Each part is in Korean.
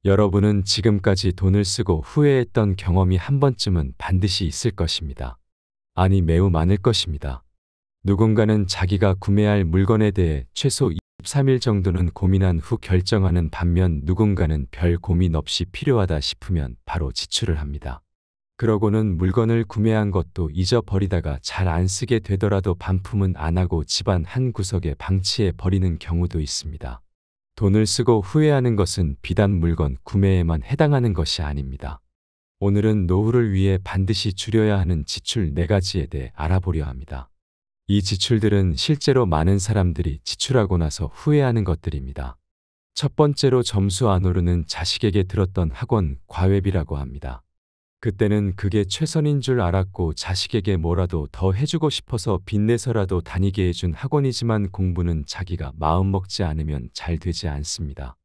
여러분은 지금까지 돈을 쓰고 후회했던 경험이 한 번쯤은 반드시 있을 것입니다. 아니, 매우 많을 것입니다. 누군가는 자기가 구매할 물건에 대해 최소 23일 정도는 고민한 후 결정하는 반면 누군가는 별 고민 없이 필요하다 싶으면 바로 지출을 합니다. 그러고는 물건을 구매한 것도 잊어버리다가 잘 안 쓰게 되더라도 반품은 안 하고 집안 한 구석에 방치해 버리는 경우도 있습니다. 돈을 쓰고 후회하는 것은 비단 물건 구매에만 해당하는 것이 아닙니다. 오늘은 노후를 위해 반드시 줄여야 하는 지출 4가지에 대해 알아보려 합니다. 이 지출들은 실제로 많은 사람들이 지출하고 나서 후회하는 것들입니다. 첫 번째로 점수 안 오르는 자식에게 들었던 학원 과외비라고 합니다. 그때는 그게 최선인 줄 알았고 자식에게 뭐라도 더 해주고 싶어서 빚내서라도 다니게 해준 학원이지만 공부는 자기가 마음먹지 않으면 잘 되지 않습니다.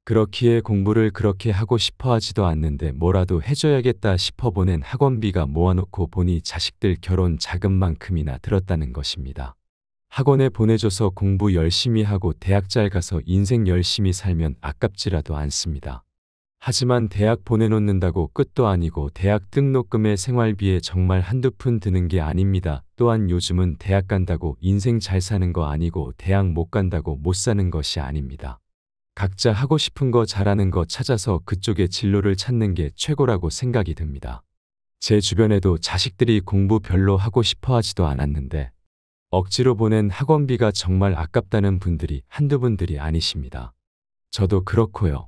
그렇기에 공부를 그렇게 하고 싶어 하지도 않는데 뭐라도 해줘야겠다 싶어 보낸 학원비가 모아놓고 보니 자식들 결혼 자금만큼이나 들었다는 것입니다. 학원에 보내줘서 공부 열심히 하고 대학 잘 가서 인생 열심히 살면 아깝지라도 않습니다. 하지만 대학 보내놓는다고 끝도 아니고 대학 등록금에 생활비에 정말 한두 푼 드는 게 아닙니다. 또한 요즘은 대학 간다고 인생 잘 사는 거 아니고 대학 못 간다고 못 사는 것이 아닙니다. 각자 하고 싶은 거 잘하는 거 찾아서 그쪽의 진로를 찾는 게 최고라고 생각이 듭니다. 제 주변에도 자식들이 공부 별로 하고 싶어 하지도 않았는데 억지로 보낸 학원비가 정말 아깝다는 분들이 한두 분들이 아니십니다. 저도 그렇고요.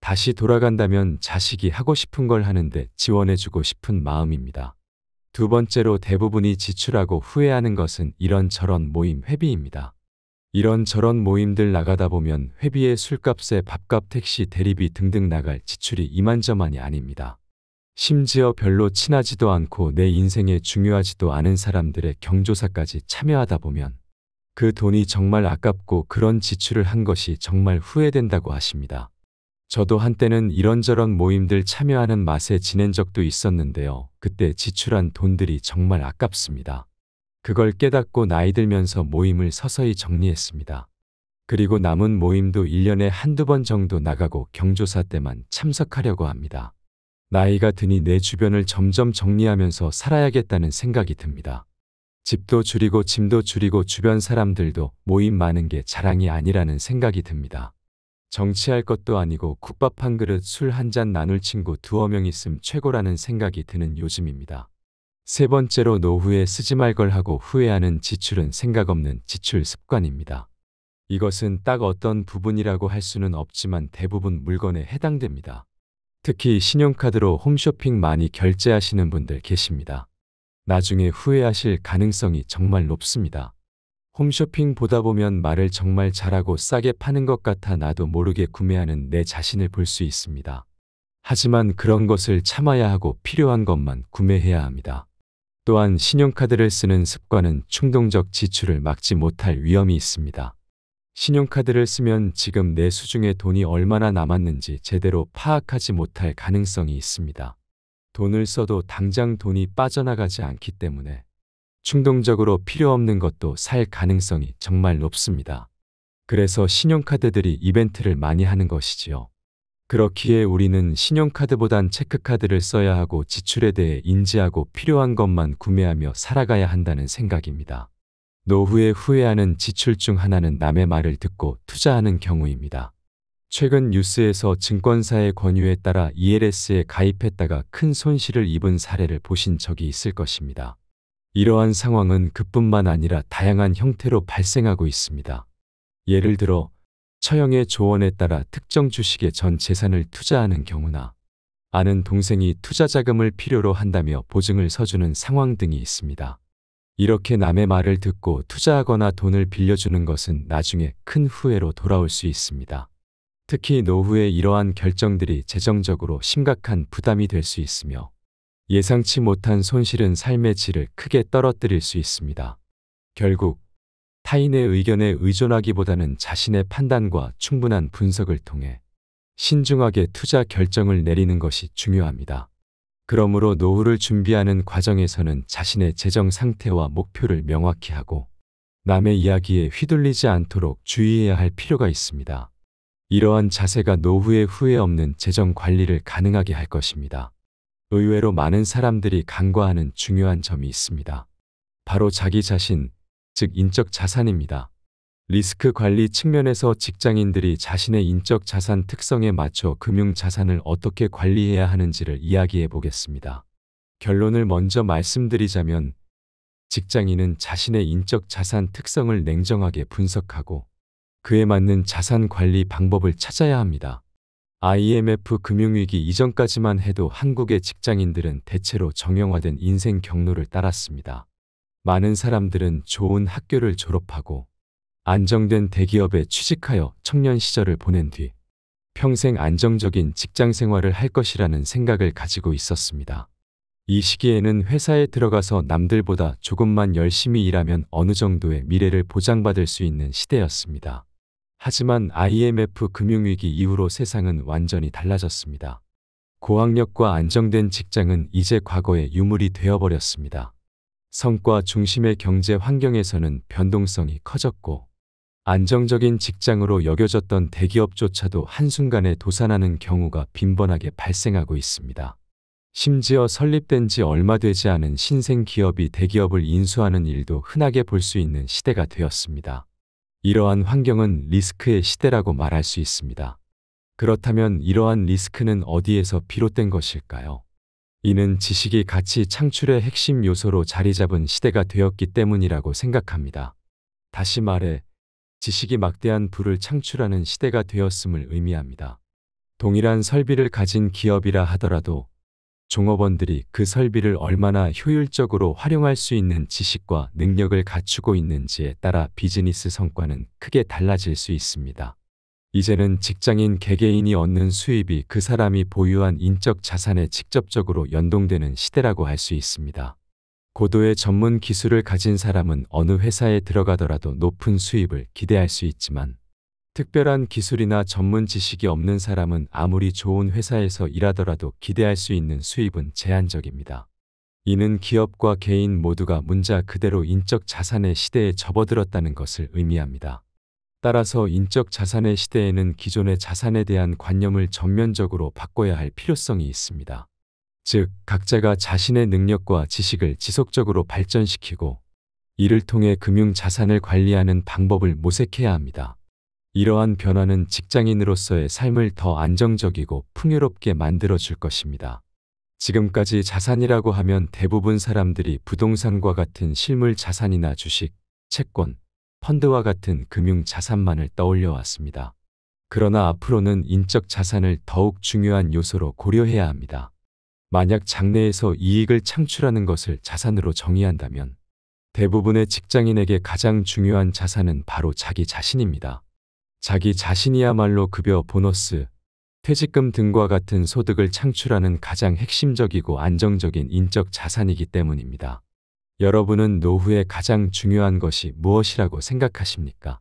다시 돌아간다면 자식이 하고 싶은 걸 하는데 지원해주고 싶은 마음입니다. 두 번째로 대부분이 지출하고 후회하는 것은 이런저런 모임 회비입니다. 이런저런 모임들 나가다 보면 회비에 술값에 밥값 택시 대리비 등등 나갈 지출이 이만저만이 아닙니다. 심지어 별로 친하지도 않고 내 인생에 중요하지도 않은 사람들의 경조사까지 참여하다 보면 그 돈이 정말 아깝고 그런 지출을 한 것이 정말 후회된다고 하십니다. 저도 한때는 이런저런 모임들 참여하는 맛에 지낸 적도 있었는데요. 그때 지출한 돈들이 정말 아깝습니다. 그걸 깨닫고 나이 들면서 모임을 서서히 정리했습니다. 그리고 남은 모임도 1년에 한두 번 정도 나가고 경조사 때만 참석하려고 합니다. 나이가 드니 내 주변을 점점 정리하면서 살아야겠다는 생각이 듭니다. 집도 줄이고 짐도 줄이고 주변 사람들도 모임 많은 게 자랑이 아니라는 생각이 듭니다. 정치할 것도 아니고 국밥 한 그릇 술 한 잔 나눌 친구 두어 명 있음 최고라는 생각이 드는 요즘입니다. 세 번째로 노후에 쓰지 말 걸 하고 후회하는 지출은 생각 없는 지출 습관입니다. 이것은 딱 어떤 부분이라고 할 수는 없지만 대부분 물건에 해당됩니다. 특히 신용카드로 홈쇼핑 많이 결제하시는 분들 계십니다. 나중에 후회하실 가능성이 정말 높습니다. 홈쇼핑 보다 보면 말을 정말 잘하고 싸게 파는 것 같아 나도 모르게 구매하는 내 자신을 볼 수 있습니다. 하지만 그런 것을 참아야 하고 필요한 것만 구매해야 합니다. 또한 신용카드를 쓰는 습관은 충동적 지출을 막지 못할 위험이 있습니다. 신용카드를 쓰면 지금 내 수중에 돈이 얼마나 남았는지 제대로 파악하지 못할 가능성이 있습니다. 돈을 써도 당장 돈이 빠져나가지 않기 때문에 충동적으로 필요 없는 것도 살 가능성이 정말 높습니다. 그래서 신용카드들이 이벤트를 많이 하는 것이지요. 그렇기에 우리는 신용카드보단 체크카드를 써야 하고 지출에 대해 인지하고 필요한 것만 구매하며 살아가야 한다는 생각입니다. 노후에 후회하는 지출 중 하나는 남의 말을 듣고 투자하는 경우입니다. 최근 뉴스에서 증권사의 권유에 따라 ELS에 가입했다가 큰 손실을 입은 사례를 보신 적이 있을 것입니다. 이러한 상황은 그뿐만 아니라 다양한 형태로 발생하고 있습니다. 예를 들어 처형의 조언에 따라 특정 주식에 전 재산을 투자하는 경우나 아는 동생이 투자 자금을 필요로 한다며 보증을 서주는 상황 등이 있습니다. 이렇게 남의 말을 듣고 투자하거나 돈을 빌려주는 것은 나중에 큰 후회로 돌아올 수 있습니다. 특히 노후에 이러한 결정들이 재정적으로 심각한 부담이 될 수 있으며 예상치 못한 손실은 삶의 질을 크게 떨어뜨릴 수 있습니다. 결국 타인의 의견에 의존하기보다는 자신의 판단과 충분한 분석을 통해 신중하게 투자 결정을 내리는 것이 중요합니다. 그러므로 노후를 준비하는 과정에서는 자신의 재정 상태와 목표를 명확히 하고 남의 이야기에 휘둘리지 않도록 주의해야 할 필요가 있습니다. 이러한 자세가 노후에 후회 없는 재정 관리를 가능하게 할 것입니다. 의외로 많은 사람들이 간과하는 중요한 점이 있습니다. 바로 자기 자신, 즉 인적 자산입니다. 리스크 관리 측면에서 직장인들이 자신의 인적 자산 특성에 맞춰 금융 자산을 어떻게 관리해야 하는지를 이야기해 보겠습니다. 결론을 먼저 말씀드리자면 직장인은 자신의 인적 자산 특성을 냉정하게 분석하고 그에 맞는 자산 관리 방법을 찾아야 합니다. IMF 금융위기 이전까지만 해도 한국의 직장인들은 대체로 정형화된 인생 경로를 따랐습니다. 많은 사람들은 좋은 학교를 졸업하고 안정된 대기업에 취직하여 청년 시절을 보낸 뒤 평생 안정적인 직장 생활을 할 것이라는 생각을 가지고 있었습니다. 이 시기에는 회사에 들어가서 남들보다 조금만 열심히 일하면 어느 정도의 미래를 보장받을 수 있는 시대였습니다. 하지만 IMF 금융위기 이후로 세상은 완전히 달라졌습니다. 고학력과 안정된 직장은 이제 과거의 유물이 되어버렸습니다. 성과 중심의 경제 환경에서는 변동성이 커졌고 안정적인 직장으로 여겨졌던 대기업조차도 한순간에 도산하는 경우가 빈번하게 발생하고 있습니다. 심지어 설립된 지 얼마 되지 않은 신생 기업이 대기업을 인수하는 일도 흔하게 볼 수 있는 시대가 되었습니다. 이러한 환경은 리스크의 시대라고 말할 수 있습니다. 그렇다면 이러한 리스크는 어디에서 비롯된 것일까요? 이는 지식이 가치 창출의 핵심 요소로 자리 잡은 시대가 되었기 때문이라고 생각합니다. 다시 말해, 지식이 막대한 부를 창출하는 시대가 되었음을 의미합니다. 동일한 설비를 가진 기업이라 하더라도 종업원들이 그 설비를 얼마나 효율적으로 활용할 수 있는 지식과 능력을 갖추고 있는지에 따라 비즈니스 성과는 크게 달라질 수 있습니다. 이제는 직장인 개개인이 얻는 수입이 그 사람이 보유한 인적 자산에 직접적으로 연동되는 시대라고 할 수 있습니다. 고도의 전문 기술을 가진 사람은 어느 회사에 들어가더라도 높은 수입을 기대할 수 있지만 특별한 기술이나 전문 지식이 없는 사람은 아무리 좋은 회사에서 일하더라도 기대할 수 있는 수입은 제한적입니다. 이는 기업과 개인 모두가 문자 그대로 인적 자산의 시대에 접어들었다는 것을 의미합니다. 따라서 인적 자산의 시대에는 기존의 자산에 대한 관념을 전면적으로 바꿔야 할 필요성이 있습니다. 즉, 각자가 자신의 능력과 지식을 지속적으로 발전시키고 이를 통해 금융 자산을 관리하는 방법을 모색해야 합니다. 이러한 변화는 직장인으로서의 삶을 더 안정적이고 풍요롭게 만들어줄 것입니다. 지금까지 자산이라고 하면 대부분 사람들이 부동산과 같은 실물 자산이나 주식, 채권, 펀드와 같은 금융 자산만을 떠올려 왔습니다. 그러나 앞으로는 인적 자산을 더욱 중요한 요소로 고려해야 합니다. 만약 장래에서 이익을 창출하는 것을 자산으로 정의한다면 대부분의 직장인에게 가장 중요한 자산은 바로 자기 자신입니다. 자기 자신이야말로 급여, 보너스, 퇴직금 등과 같은 소득을 창출하는 가장 핵심적이고 안정적인 인적 자산이기 때문입니다. 여러분은 노후에 가장 중요한 것이 무엇이라고 생각하십니까?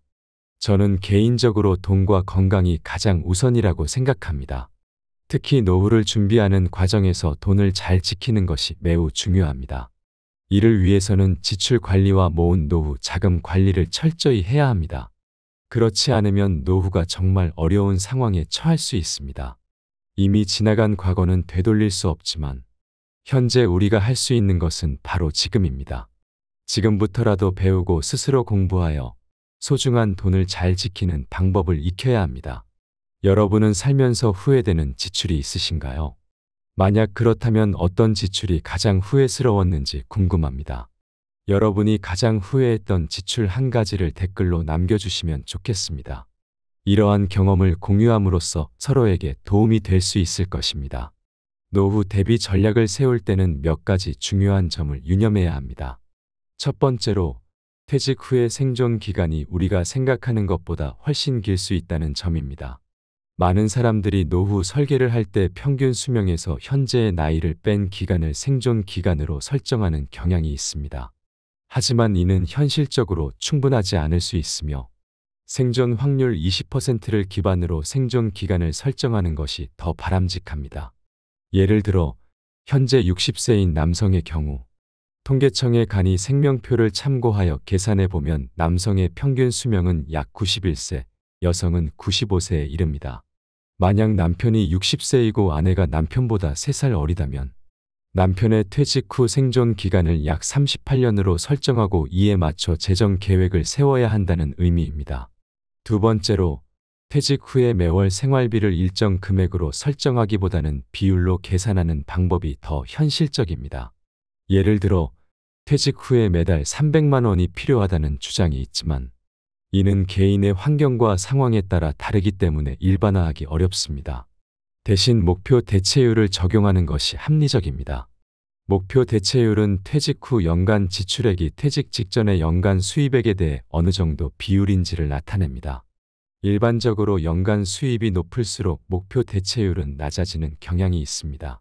저는 개인적으로 돈과 건강이 가장 우선이라고 생각합니다. 특히 노후를 준비하는 과정에서 돈을 잘 지키는 것이 매우 중요합니다. 이를 위해서는 지출 관리와 모은 노후 자금 관리를 철저히 해야 합니다. 그렇지 않으면 노후가 정말 어려운 상황에 처할 수 있습니다. 이미 지나간 과거는 되돌릴 수 없지만 현재 우리가 할 수 있는 것은 바로 지금입니다. 지금부터라도 배우고 스스로 공부하여 소중한 돈을 잘 지키는 방법을 익혀야 합니다. 여러분은 살면서 후회되는 지출이 있으신가요? 만약 그렇다면 어떤 지출이 가장 후회스러웠는지 궁금합니다. 여러분이 가장 후회했던 지출 한 가지를 댓글로 남겨주시면 좋겠습니다. 이러한 경험을 공유함으로써 서로에게 도움이 될 수 있을 것입니다. 노후 대비 전략을 세울 때는 몇 가지 중요한 점을 유념해야 합니다. 첫 번째로, 퇴직 후의 생존 기간이 우리가 생각하는 것보다 훨씬 길 수 있다는 점입니다. 많은 사람들이 노후 설계를 할 때 평균 수명에서 현재의 나이를 뺀 기간을 생존 기간으로 설정하는 경향이 있습니다. 하지만 이는 현실적으로 충분하지 않을 수 있으며 생존 확률 20%를 기반으로 생존 기간을 설정하는 것이 더 바람직합니다. 예를 들어 현재 60세인 남성의 경우 통계청의 간이 생명표를 참고하여 계산해 보면 남성의 평균 수명은 약 91세, 여성은 95세에 이릅니다. 만약 남편이 60세이고 아내가 남편보다 3살 어리다면 남편의 퇴직 후 생존 기간을 약 38년으로 설정하고 이에 맞춰 재정 계획을 세워야 한다는 의미입니다. 두 번째로, 퇴직 후에 매월 생활비를 일정 금액으로 설정하기보다는 비율로 계산하는 방법이 더 현실적입니다. 예를 들어 퇴직 후에 매달 300만 원이 필요하다는 주장이 있지만 이는 개인의 환경과 상황에 따라 다르기 때문에 일반화하기 어렵습니다. 대신 목표 대체율을 적용하는 것이 합리적입니다. 목표 대체율은 퇴직 후 연간 지출액이 퇴직 직전의 연간 수입액에 대해 어느 정도 비율인지를 나타냅니다. 일반적으로 연간 수입이 높을수록 목표 대체율은 낮아지는 경향이 있습니다.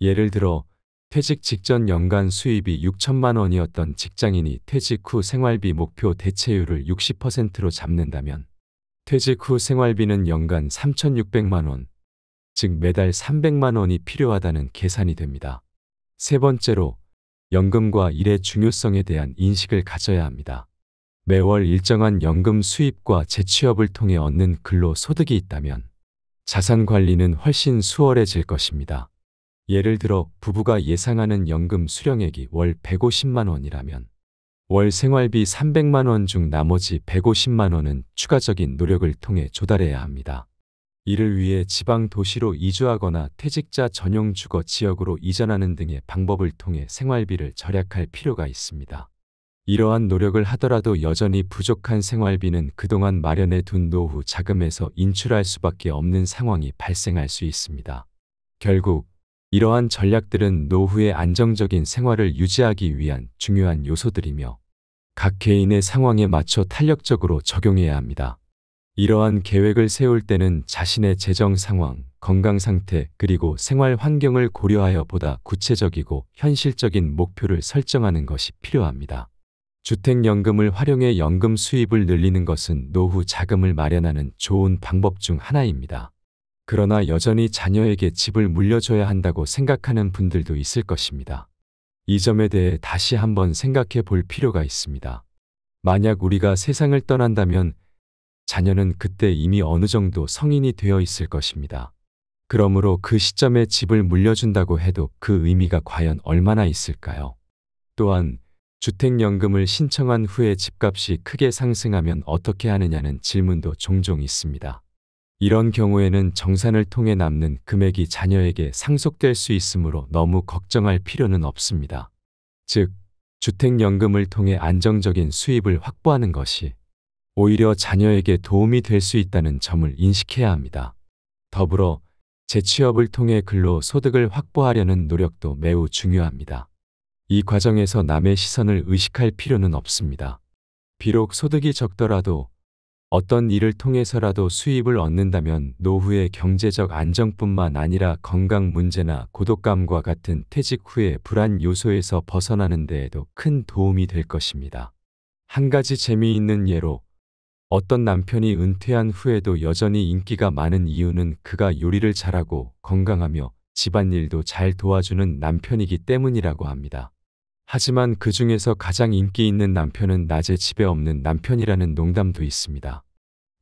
예를 들어 퇴직 직전 연간 수입이 6천만 원이었던 직장인이 퇴직 후 생활비 목표 대체율을 60%로 잡는다면 퇴직 후 생활비는 연간 3,600만 원, 즉 매달 300만 원이 필요하다는 계산이 됩니다. 세 번째로, 연금과 일의 중요성에 대한 인식을 가져야 합니다. 매월 일정한 연금 수입과 재취업을 통해 얻는 근로소득이 있다면 자산 관리는 훨씬 수월해질 것입니다. 예를 들어 부부가 예상하는 연금 수령액이 월 150만 원이라면 월 생활비 300만 원 중 나머지 150만 원은 추가적인 노력을 통해 조달해야 합니다. 이를 위해 지방 도시로 이주하거나 퇴직자 전용 주거 지역으로 이전하는 등의 방법을 통해 생활비를 절약할 필요가 있습니다. 이러한 노력을 하더라도 여전히 부족한 생활비는 그동안 마련해 둔 노후 자금에서 인출할 수밖에 없는 상황이 발생할 수 있습니다. 결국 이러한 전략들은 노후의 안정적인 생활을 유지하기 위한 중요한 요소들이며 각 개인의 상황에 맞춰 탄력적으로 적용해야 합니다. 이러한 계획을 세울 때는 자신의 재정 상황, 건강 상태, 그리고 생활 환경을 고려하여 보다 구체적이고 현실적인 목표를 설정하는 것이 필요합니다. 주택연금을 활용해 연금 수입을 늘리는 것은 노후 자금을 마련하는 좋은 방법 중 하나입니다. 그러나 여전히 자녀에게 집을 물려줘야 한다고 생각하는 분들도 있을 것입니다. 이 점에 대해 다시 한번 생각해 볼 필요가 있습니다. 만약 우리가 세상을 떠난다면 자녀는 그때 이미 어느 정도 성인이 되어 있을 것입니다. 그러므로 그 시점에 집을 물려준다고 해도 그 의미가 과연 얼마나 있을까요? 또한 주택연금을 신청한 후에 집값이 크게 상승하면 어떻게 하느냐는 질문도 종종 있습니다. 이런 경우에는 정산을 통해 남는 금액이 자녀에게 상속될 수 있으므로 너무 걱정할 필요는 없습니다. 즉, 주택연금을 통해 안정적인 수입을 확보하는 것이 오히려 자녀에게 도움이 될 수 있다는 점을 인식해야 합니다. 더불어 재취업을 통해 근로소득을 확보하려는 노력도 매우 중요합니다. 이 과정에서 남의 시선을 의식할 필요는 없습니다. 비록 소득이 적더라도 어떤 일을 통해서라도 수입을 얻는다면 노후의 경제적 안정뿐만 아니라 건강 문제나 고독감과 같은 퇴직 후의 불안 요소에서 벗어나는 데에도 큰 도움이 될 것입니다. 한 가지 재미있는 예로 어떤 남편이 은퇴한 후에도 여전히 인기가 많은 이유는 그가 요리를 잘하고 건강하며 집안일도 잘 도와주는 남편이기 때문이라고 합니다. 하지만 그 중에서 가장 인기 있는 남편은 낮에 집에 없는 남편이라는 농담도 있습니다.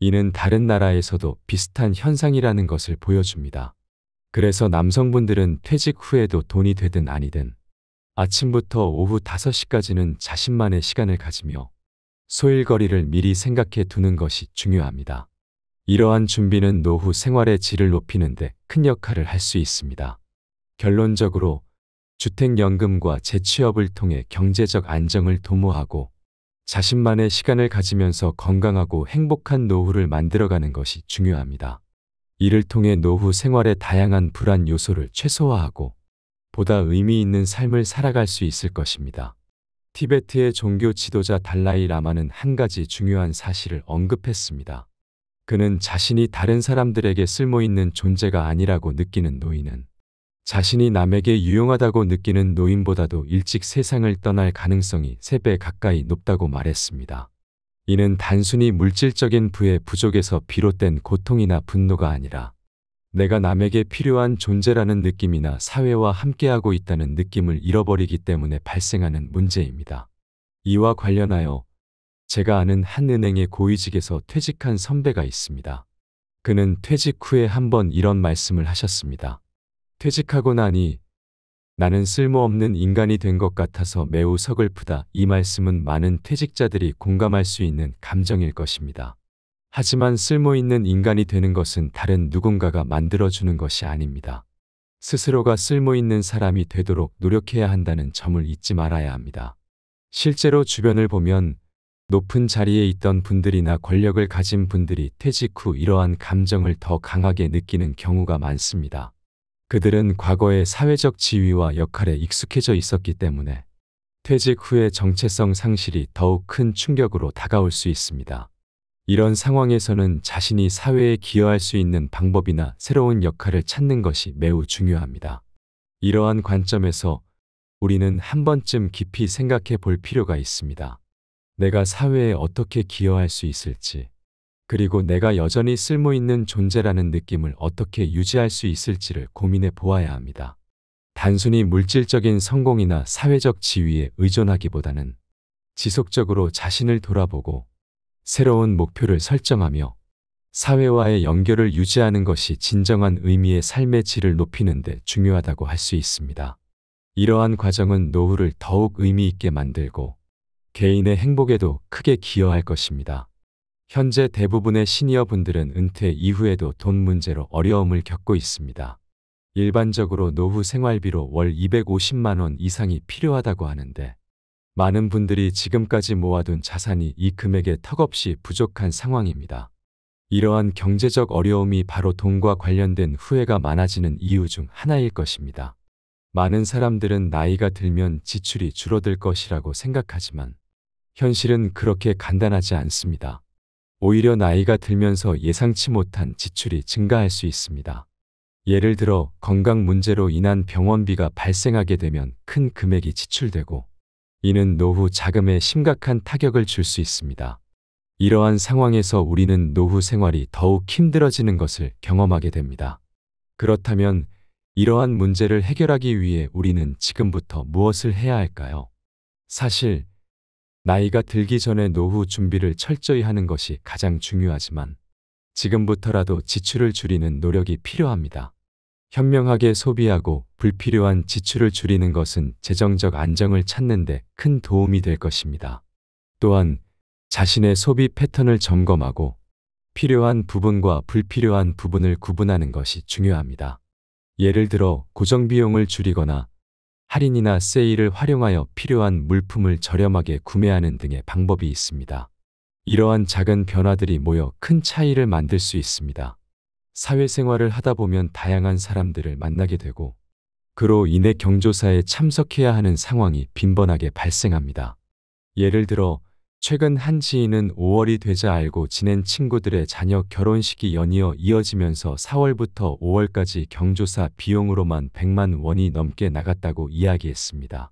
이는 다른 나라에서도 비슷한 현상이라는 것을 보여줍니다. 그래서 남성분들은 퇴직 후에도 돈이 되든 아니든 아침부터 오후 5시까지는 자신만의 시간을 가지며 소일거리를 미리 생각해 두는 것이 중요합니다. 이러한 준비는 노후 생활의 질을 높이는 데 큰 역할을 할 수 있습니다. 결론적으로 주택연금과 재취업을 통해 경제적 안정을 도모하고 자신만의 시간을 가지면서 건강하고 행복한 노후를 만들어가는 것이 중요합니다. 이를 통해 노후 생활의 다양한 불안 요소를 최소화하고 보다 의미 있는 삶을 살아갈 수 있을 것입니다. 티베트의 종교 지도자 달라이 라마는 한 가지 중요한 사실을 언급했습니다. 그는 자신이 다른 사람들에게 쓸모있는 존재가 아니라고 느끼는 노인은 자신이 남에게 유용하다고 느끼는 노인보다도 일찍 세상을 떠날 가능성이 3배 가까이 높다고 말했습니다. 이는 단순히 물질적인 부의 부족에서 비롯된 고통이나 분노가 아니라 내가 남에게 필요한 존재라는 느낌이나 사회와 함께하고 있다는 느낌을 잃어버리기 때문에 발생하는 문제입니다. 이와 관련하여 제가 아는 한 은행의 고위직에서 퇴직한 선배가 있습니다. 그는 퇴직 후에 한번 이런 말씀을 하셨습니다. 퇴직하고 나니 나는 쓸모없는 인간이 된 것 같아서 매우 서글프다. 이 말씀은 많은 퇴직자들이 공감할 수 있는 감정일 것입니다. 하지만 쓸모있는 인간이 되는 것은 다른 누군가가 만들어주는 것이 아닙니다. 스스로가 쓸모있는 사람이 되도록 노력해야 한다는 점을 잊지 말아야 합니다. 실제로 주변을 보면 높은 자리에 있던 분들이나 권력을 가진 분들이 퇴직 후 이러한 감정을 더 강하게 느끼는 경우가 많습니다. 그들은 과거의 사회적 지위와 역할에 익숙해져 있었기 때문에 퇴직 후의 정체성 상실이 더욱 큰 충격으로 다가올 수 있습니다. 이런 상황에서는 자신이 사회에 기여할 수 있는 방법이나 새로운 역할을 찾는 것이 매우 중요합니다. 이러한 관점에서 우리는 한 번쯤 깊이 생각해 볼 필요가 있습니다. 내가 사회에 어떻게 기여할 수 있을지, 그리고 내가 여전히 쓸모있는 존재라는 느낌을 어떻게 유지할 수 있을지를 고민해 보아야 합니다. 단순히 물질적인 성공이나 사회적 지위에 의존하기보다는 지속적으로 자신을 돌아보고 새로운 목표를 설정하며 사회와의 연결을 유지하는 것이 진정한 의미의 삶의 질을 높이는 데 중요하다고 할 수 있습니다. 이러한 과정은 노후를 더욱 의미 있게 만들고 개인의 행복에도 크게 기여할 것입니다. 현재 대부분의 시니어 분들은 은퇴 이후에도 돈 문제로 어려움을 겪고 있습니다. 일반적으로 노후 생활비로 월 250만 원 이상이 필요하다고 하는데 많은 분들이 지금까지 모아둔 자산이 이 금액에 턱없이 부족한 상황입니다. 이러한 경제적 어려움이 바로 돈과 관련된 후회가 많아지는 이유 중 하나일 것입니다. 많은 사람들은 나이가 들면 지출이 줄어들 것이라고 생각하지만 현실은 그렇게 간단하지 않습니다. 오히려 나이가 들면서 예상치 못한 지출이 증가할 수 있습니다. 예를 들어 건강 문제로 인한 병원비가 발생하게 되면 큰 금액이 지출되고 이는 노후 자금에 심각한 타격을 줄 수 있습니다. 이러한 상황에서 우리는 노후 생활이 더욱 힘들어지는 것을 경험하게 됩니다. 그렇다면 이러한 문제를 해결하기 위해 우리는 지금부터 무엇을 해야 할까요? 사실 나이가 들기 전에 노후 준비를 철저히 하는 것이 가장 중요하지만 지금부터라도 지출을 줄이는 노력이 필요합니다. 현명하게 소비하고 불필요한 지출을 줄이는 것은 재정적 안정을 찾는 데 큰 도움이 될 것입니다. 또한 자신의 소비 패턴을 점검하고 필요한 부분과 불필요한 부분을 구분하는 것이 중요합니다. 예를 들어 고정비용을 줄이거나 할인이나 세일을 활용하여 필요한 물품을 저렴하게 구매하는 등의 방법이 있습니다. 이러한 작은 변화들이 모여 큰 차이를 만들 수 있습니다. 사회생활을 하다 보면 다양한 사람들을 만나게 되고 그로 인해 경조사에 참석해야 하는 상황이 빈번하게 발생합니다. 예를 들어 최근 한 지인은 5월이 되자 알고 지낸 친구들의 자녀 결혼식이 연이어 이어지면서 4월부터 5월까지 경조사 비용으로만 100만 원이 넘게 나갔다고 이야기했습니다.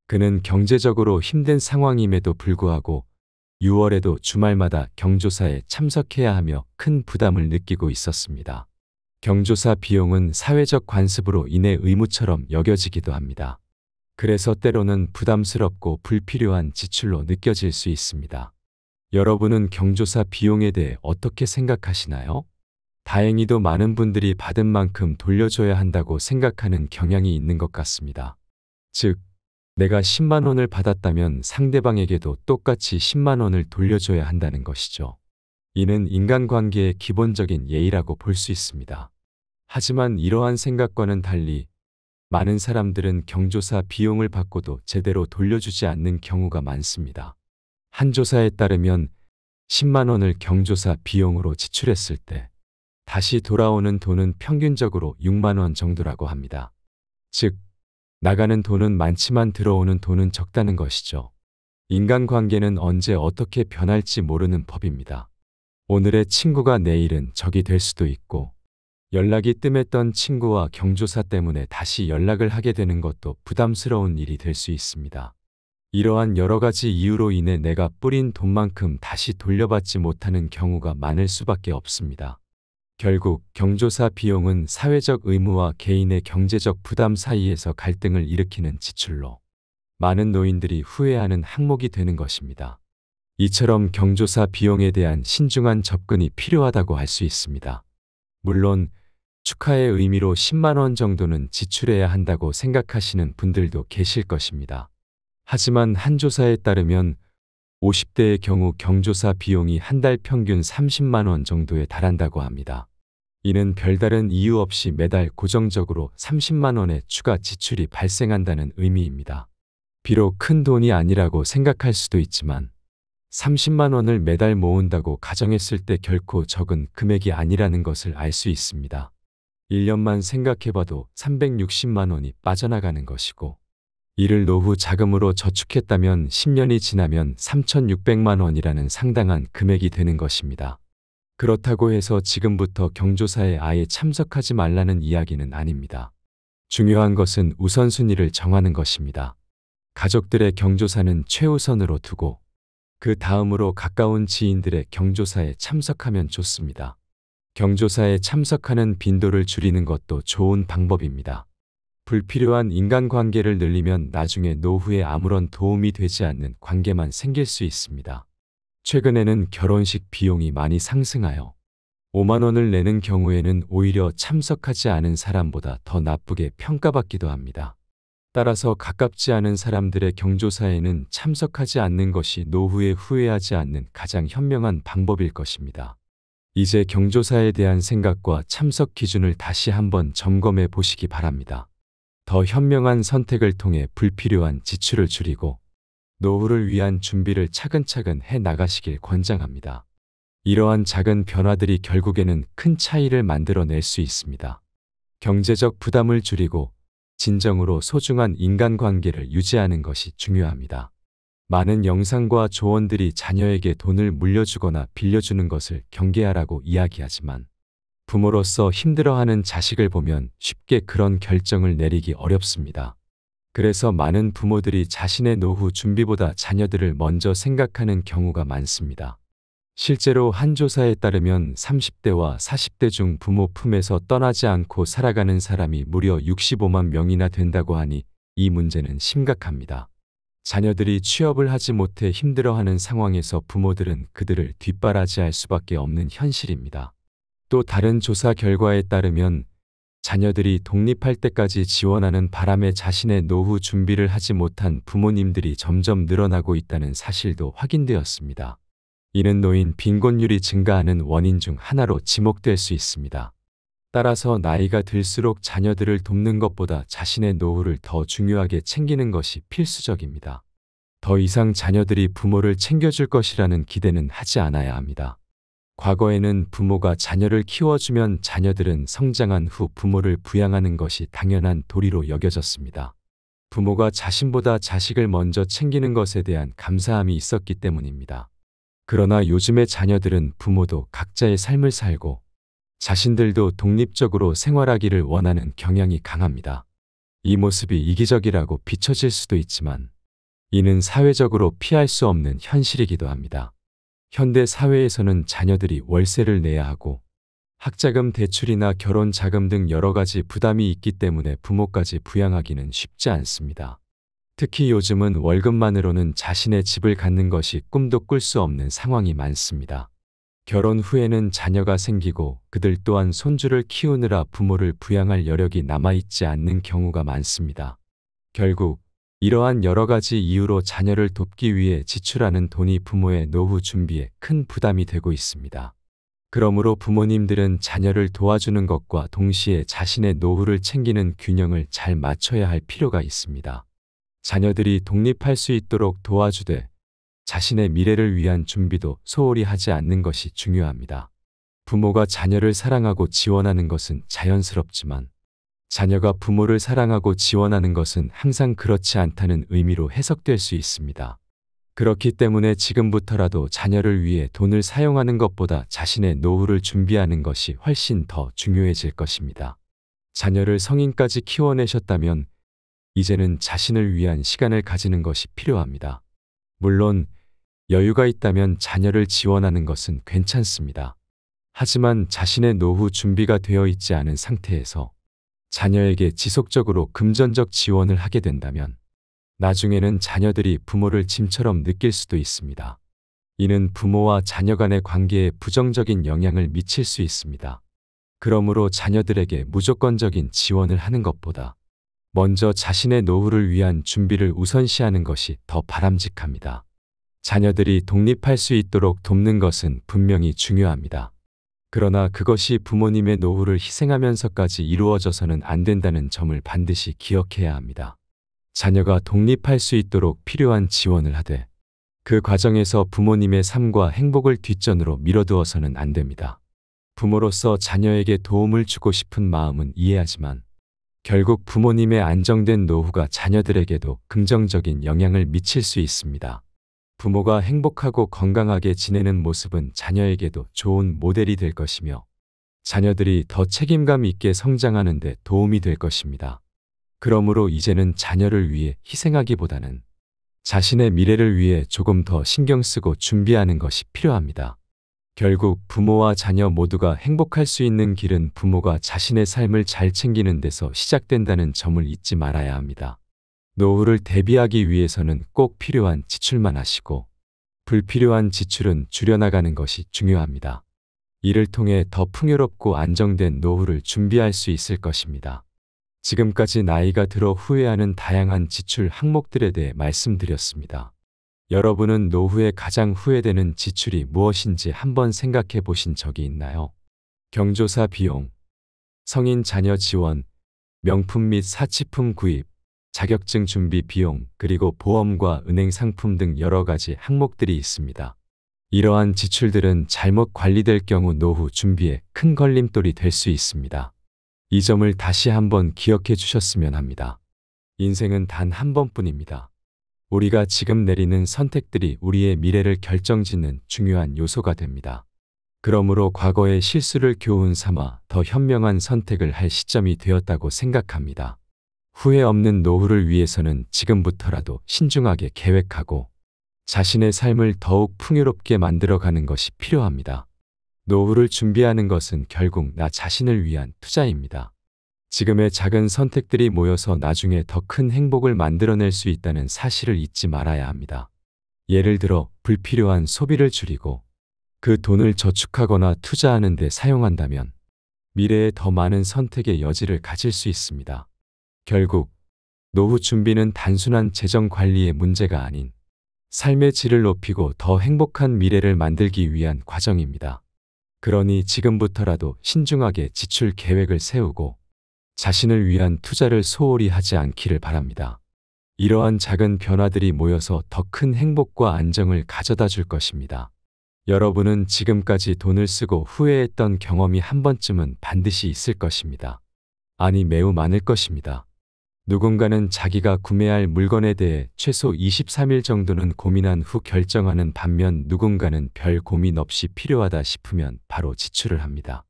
그는 경제적으로 힘든 상황임에도 불구하고 6월에도 주말마다 경조사에 참석해야 하며 큰 부담을 느끼고 있었습니다. 경조사 비용은 사회적 관습으로 인해 의무처럼 여겨지기도 합니다. 그래서 때로는 부담스럽고 불필요한 지출로 느껴질 수 있습니다. 여러분은 경조사 비용에 대해 어떻게 생각하시나요? 다행히도 많은 분들이 받은 만큼 돌려줘야 한다고 생각하는 경향이 있는 것 같습니다. 즉, 내가 10만 원을 받았다면 상대방에게도 똑같이 10만 원을 돌려줘야 한다는 것이죠. 이는 인간관계의 기본적인 예의라고 볼 수 있습니다. 하지만 이러한 생각과는 달리 많은 사람들은 경조사 비용을 받고도 제대로 돌려주지 않는 경우가 많습니다. 한 조사에 따르면 10만 원을 경조사 비용으로 지출했을 때 다시 돌아오는 돈은 평균적으로 6만 원 정도라고 합니다. 즉, 나가는 돈은 많지만 들어오는 돈은 적다는 것이죠. 인간관계는 언제 어떻게 변할지 모르는 법입니다. 오늘의 친구가 내일은 적이 될 수도 있고 연락이 뜸했던 친구와 경조사 때문에 다시 연락을 하게 되는 것도 부담스러운 일이 될 수 있습니다. 이러한 여러 가지 이유로 인해 내가 뿌린 돈만큼 다시 돌려받지 못하는 경우가 많을 수밖에 없습니다. 결국 경조사 비용은 사회적 의무와 개인의 경제적 부담 사이에서 갈등을 일으키는 지출로 많은 노인들이 후회하는 항목이 되는 것입니다. 이처럼 경조사 비용에 대한 신중한 접근이 필요하다고 할 수 있습니다. 물론 축하의 의미로 10만 원 정도는 지출해야 한다고 생각하시는 분들도 계실 것입니다. 하지만 한 조사에 따르면 50대의 경우 경조사 비용이 한 달 평균 30만 원 정도에 달한다고 합니다. 이는 별다른 이유 없이 매달 고정적으로 30만 원의 추가 지출이 발생한다는 의미입니다. 비록 큰 돈이 아니라고 생각할 수도 있지만 30만 원을 매달 모은다고 가정했을 때 결코 적은 금액이 아니라는 것을 알 수 있습니다. 1년만 생각해봐도 360만 원이 빠져나가는 것이고 이를 노후 자금으로 저축했다면 10년이 지나면 3,600만 원이라는 상당한 금액이 되는 것입니다. 그렇다고 해서 지금부터 경조사에 아예 참석하지 말라는 이야기는 아닙니다. 중요한 것은 우선순위를 정하는 것입니다. 가족들의 경조사는 최우선으로 두고 그 다음으로 가까운 지인들의 경조사에 참석하면 좋습니다. 경조사에 참석하는 빈도를 줄이는 것도 좋은 방법입니다. 불필요한 인간관계를 늘리면 나중에 노후에 아무런 도움이 되지 않는 관계만 생길 수 있습니다. 최근에는 결혼식 비용이 많이 상승하여 5만 원을 내는 경우에는 오히려 참석하지 않은 사람보다 더 나쁘게 평가받기도 합니다. 따라서 가깝지 않은 사람들의 경조사에는 참석하지 않는 것이 노후에 후회하지 않는 가장 현명한 방법일 것입니다. 이제 경조사에 대한 생각과 참석 기준을 다시 한번 점검해 보시기 바랍니다. 더 현명한 선택을 통해 불필요한 지출을 줄이고 노후를 위한 준비를 차근차근 해 나가시길 권장합니다. 이러한 작은 변화들이 결국에는 큰 차이를 만들어낼 수 있습니다. 경제적 부담을 줄이고 진정으로 소중한 인간관계를 유지하는 것이 중요합니다. 많은 영상과 조언들이 자녀에게 돈을 물려주거나 빌려주는 것을 경계하라고 이야기하지만 부모로서 힘들어하는 자식을 보면 쉽게 그런 결정을 내리기 어렵습니다. 그래서 많은 부모들이 자신의 노후 준비보다 자녀들을 먼저 생각하는 경우가 많습니다. 실제로 한 조사에 따르면 30대와 40대 중 부모 품에서 떠나지 않고 살아가는 사람이 무려 65만 명이나 된다고 하니 이 문제는 심각합니다. 자녀들이 취업을 하지 못해 힘들어하는 상황에서 부모들은 그들을 뒷바라지할 수밖에 없는 현실입니다. 또 다른 조사 결과에 따르면 자녀들이 독립할 때까지 지원하는 바람에 자신의 노후 준비를 하지 못한 부모님들이 점점 늘어나고 있다는 사실도 확인되었습니다. 이는 노인 빈곤율이 증가하는 원인 중 하나로 지목될 수 있습니다. 따라서 나이가 들수록 자녀들을 돕는 것보다 자신의 노후를 더 중요하게 챙기는 것이 필수적입니다. 더 이상 자녀들이 부모를 챙겨줄 것이라는 기대는 하지 않아야 합니다. 과거에는 부모가 자녀를 키워주면 자녀들은 성장한 후 부모를 부양하는 것이 당연한 도리로 여겨졌습니다. 부모가 자신보다 자식을 먼저 챙기는 것에 대한 감사함이 있었기 때문입니다. 그러나 요즘의 자녀들은 부모도 각자의 삶을 살고 자신들도 독립적으로 생활하기를 원하는 경향이 강합니다. 이 모습이 이기적이라고 비춰질 수도 있지만 이는 사회적으로 피할 수 없는 현실이기도 합니다. 현대 사회에서는 자녀들이 월세를 내야 하고 학자금 대출이나 결혼 자금 등 여러 가지 부담이 있기 때문에 부모까지 부양하기는 쉽지 않습니다. 특히 요즘은 월급만으로는 자신의 집을 갖는 것이 꿈도 꿀 수 없는 상황이 많습니다. 결혼 후에는 자녀가 생기고 그들 또한 손주를 키우느라 부모를 부양할 여력이 남아있지 않는 경우가 많습니다. 결국 이러한 여러 가지 이유로 자녀를 돕기 위해 지출하는 돈이 부모의 노후 준비에 큰 부담이 되고 있습니다. 그러므로 부모님들은 자녀를 도와주는 것과 동시에 자신의 노후를 챙기는 균형을 잘 맞춰야 할 필요가 있습니다. 자녀들이 독립할 수 있도록 도와주되 자신의 미래를 위한 준비도 소홀히 하지 않는 것이 중요합니다. 부모가 자녀를 사랑하고 지원하는 것은 자연스럽지만 자녀가 부모를 사랑하고 지원하는 것은 항상 그렇지 않다는 의미로 해석될 수 있습니다. 그렇기 때문에 지금부터라도 자녀를 위해 돈을 사용하는 것보다 자신의 노후를 준비하는 것이 훨씬 더 중요해질 것입니다. 자녀를 성인까지 키워내셨다면 이제는 자신을 위한 시간을 가지는 것이 필요합니다. 물론 여유가 있다면 자녀를 지원하는 것은 괜찮습니다. 하지만 자신의 노후 준비가 되어 있지 않은 상태에서 자녀에게 지속적으로 금전적 지원을 하게 된다면 나중에는 자녀들이 부모를 짐처럼 느낄 수도 있습니다. 이는 부모와 자녀 간의 관계에 부정적인 영향을 미칠 수 있습니다. 그러므로 자녀들에게 무조건적인 지원을 하는 것보다 먼저 자신의 노후를 위한 준비를 우선시하는 것이 더 바람직합니다. 자녀들이 독립할 수 있도록 돕는 것은 분명히 중요합니다. 그러나 그것이 부모님의 노후를 희생하면서까지 이루어져서는 안 된다는 점을 반드시 기억해야 합니다. 자녀가 독립할 수 있도록 필요한 지원을 하되 그 과정에서 부모님의 삶과 행복을 뒷전으로 밀어두어서는 안 됩니다. 부모로서 자녀에게 도움을 주고 싶은 마음은 이해하지만 결국 부모님의 안정된 노후가 자녀들에게도 긍정적인 영향을 미칠 수 있습니다. 부모가 행복하고 건강하게 지내는 모습은 자녀에게도 좋은 모델이 될 것이며 자녀들이 더 책임감 있게 성장하는 데 도움이 될 것입니다. 그러므로 이제는 자녀를 위해 희생하기보다는 자신의 미래를 위해 조금 더 신경 쓰고 준비하는 것이 필요합니다. 결국 부모와 자녀 모두가 행복할 수 있는 길은 부모가 자신의 삶을 잘 챙기는 데서 시작된다는 점을 잊지 말아야 합니다. 노후를 대비하기 위해서는 꼭 필요한 지출만 하시고 불필요한 지출은 줄여나가는 것이 중요합니다. 이를 통해 더 풍요롭고 안정된 노후를 준비할 수 있을 것입니다. 지금까지 나이가 들어 후회하는 다양한 지출 항목들에 대해 말씀드렸습니다. 여러분은 노후에 가장 후회되는 지출이 무엇인지 한번 생각해 보신 적이 있나요? 경조사 비용, 성인 자녀 지원, 명품 및 사치품 구입, 자격증 준비 비용, 그리고 보험과 은행 상품 등 여러 가지 항목들이 있습니다. 이러한 지출들은 잘못 관리될 경우 노후 준비에 큰 걸림돌이 될 수 있습니다. 이 점을 다시 한번 기억해 주셨으면 합니다. 인생은 단 한 번뿐입니다. 우리가 지금 내리는 선택들이 우리의 미래를 결정짓는 중요한 요소가 됩니다. 그러므로 과거의 실수를 교훈 삼아 더 현명한 선택을 할 시점이 되었다고 생각합니다. 후회 없는 노후를 위해서는 지금부터라도 신중하게 계획하고 자신의 삶을 더욱 풍요롭게 만들어가는 것이 필요합니다. 노후를 준비하는 것은 결국 나 자신을 위한 투자입니다. 지금의 작은 선택들이 모여서 나중에 더 큰 행복을 만들어낼 수 있다는 사실을 잊지 말아야 합니다. 예를 들어 불필요한 소비를 줄이고 그 돈을 저축하거나 투자하는 데 사용한다면 미래에 더 많은 선택의 여지를 가질 수 있습니다. 결국 노후 준비는 단순한 재정 관리의 문제가 아닌 삶의 질을 높이고 더 행복한 미래를 만들기 위한 과정입니다. 그러니 지금부터라도 신중하게 지출 계획을 세우고 자신을 위한 투자를 소홀히 하지 않기를 바랍니다. 이러한 작은 변화들이 모여서 더 큰 행복과 안정을 가져다 줄 것입니다. 여러분은 지금까지 돈을 쓰고 후회했던 경험이 한 번쯤은 반드시 있을 것입니다. 아니, 매우 많을 것입니다. 누군가는 자기가 구매할 물건에 대해 최소 23일 정도는 고민한 후 결정하는 반면 누군가는 별 고민 없이 필요하다 싶으면 바로 지출을 합니다.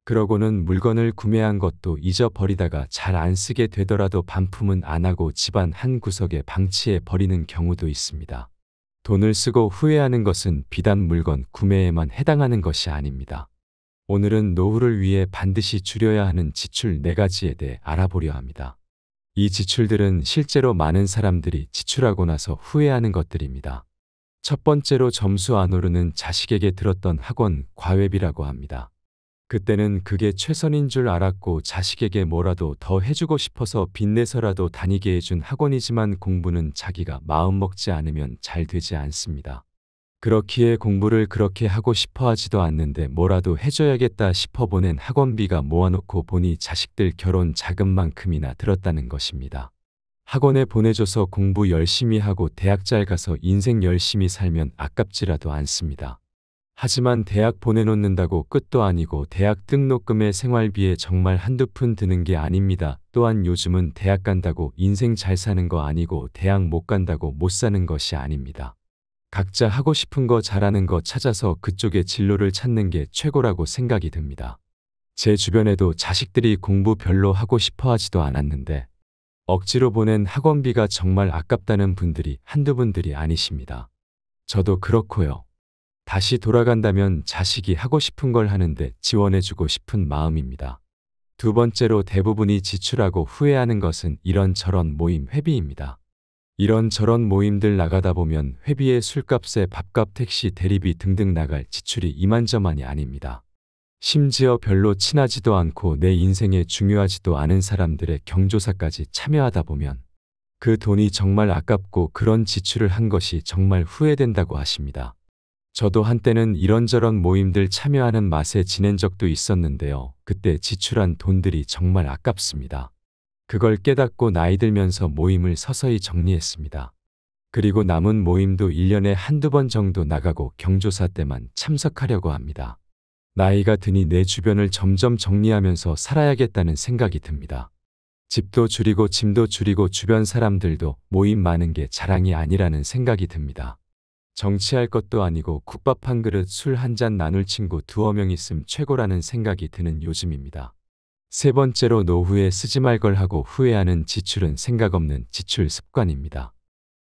그러고는 물건을 구매한 것도 잊어버리다가 잘 안 쓰게 되더라도 반품은 안 하고 집안 한 구석에 방치해 버리는 경우도 있습니다. 돈을 쓰고 후회하는 것은 비단 물건 구매에만 해당하는 것이 아닙니다. 오늘은 노후를 위해 반드시 줄여야 하는 지출 4가지에 대해 알아보려 합니다. 이 지출들은 실제로 많은 사람들이 지출하고 나서 후회하는 것들입니다. 첫 번째로 점수 안 오르는 자식에게 들었던 학원 과외비라고 합니다. 그때는 그게 최선인 줄 알았고 자식에게 뭐라도 더 해주고 싶어서 빚내서라도 다니게 해준 학원이지만 공부는 자기가 마음먹지 않으면 잘 되지 않습니다. 그렇기에 공부를 그렇게 하고 싶어 하지도 않는데 뭐라도 해줘야겠다 싶어 보낸 학원비가 모아놓고 보니 자식들 결혼 자금만큼이나 들었다는 것입니다. 학원에 보내줘서 공부 열심히 하고 대학 잘 가서 인생 열심히 살면 아깝지라도 않습니다. 하지만 대학 보내놓는다고 끝도 아니고 대학 등록금에 생활비에 정말 한두 푼 드는 게 아닙니다. 또한 요즘은 대학 간다고 인생 잘 사는 거 아니고 대학 못 간다고 못 사는 것이 아닙니다. 각자 하고 싶은 거 잘하는 거 찾아서 그쪽의 진로를 찾는 게 최고라고 생각이 듭니다. 제 주변에도 자식들이 공부 별로 하고 싶어 하지도 않았는데 억지로 보낸 학원비가 정말 아깝다는 분들이 한두 분들이 아니십니다. 저도 그렇고요. 다시 돌아간다면 자식이 하고 싶은 걸 하는데 지원해주고 싶은 마음입니다. 두 번째로 대부분이 지출하고 후회하는 것은 이런저런 모임 회비입니다. 이런저런 모임들 나가다 보면 회비에 술값에 밥값 택시 대리비 등등 나갈 지출이 이만저만이 아닙니다. 심지어 별로 친하지도 않고 내 인생에 중요하지도 않은 사람들의 경조사까지 참여하다 보면 그 돈이 정말 아깝고 그런 지출을 한 것이 정말 후회된다고 하십니다. 저도 한때는 이런저런 모임들 참여하는 맛에 지낸 적도 있었는데요. 그때 지출한 돈들이 정말 아깝습니다. 그걸 깨닫고 나이 들면서 모임을 서서히 정리했습니다. 그리고 남은 모임도 1년에 한두 번 정도 나가고 경조사 때만 참석하려고 합니다. 나이가 드니 내 주변을 점점 정리하면서 살아야겠다는 생각이 듭니다. 집도 줄이고 짐도 줄이고 주변 사람들도 모임 많은 게 자랑이 아니라는 생각이 듭니다. 정치할 것도 아니고 국밥 한 그릇 술 한 잔 나눌 친구 두어 명 있음 최고라는 생각이 드는 요즘입니다. 세 번째로 노후에 쓰지 말 걸 하고 후회하는 지출은 생각 없는 지출 습관입니다.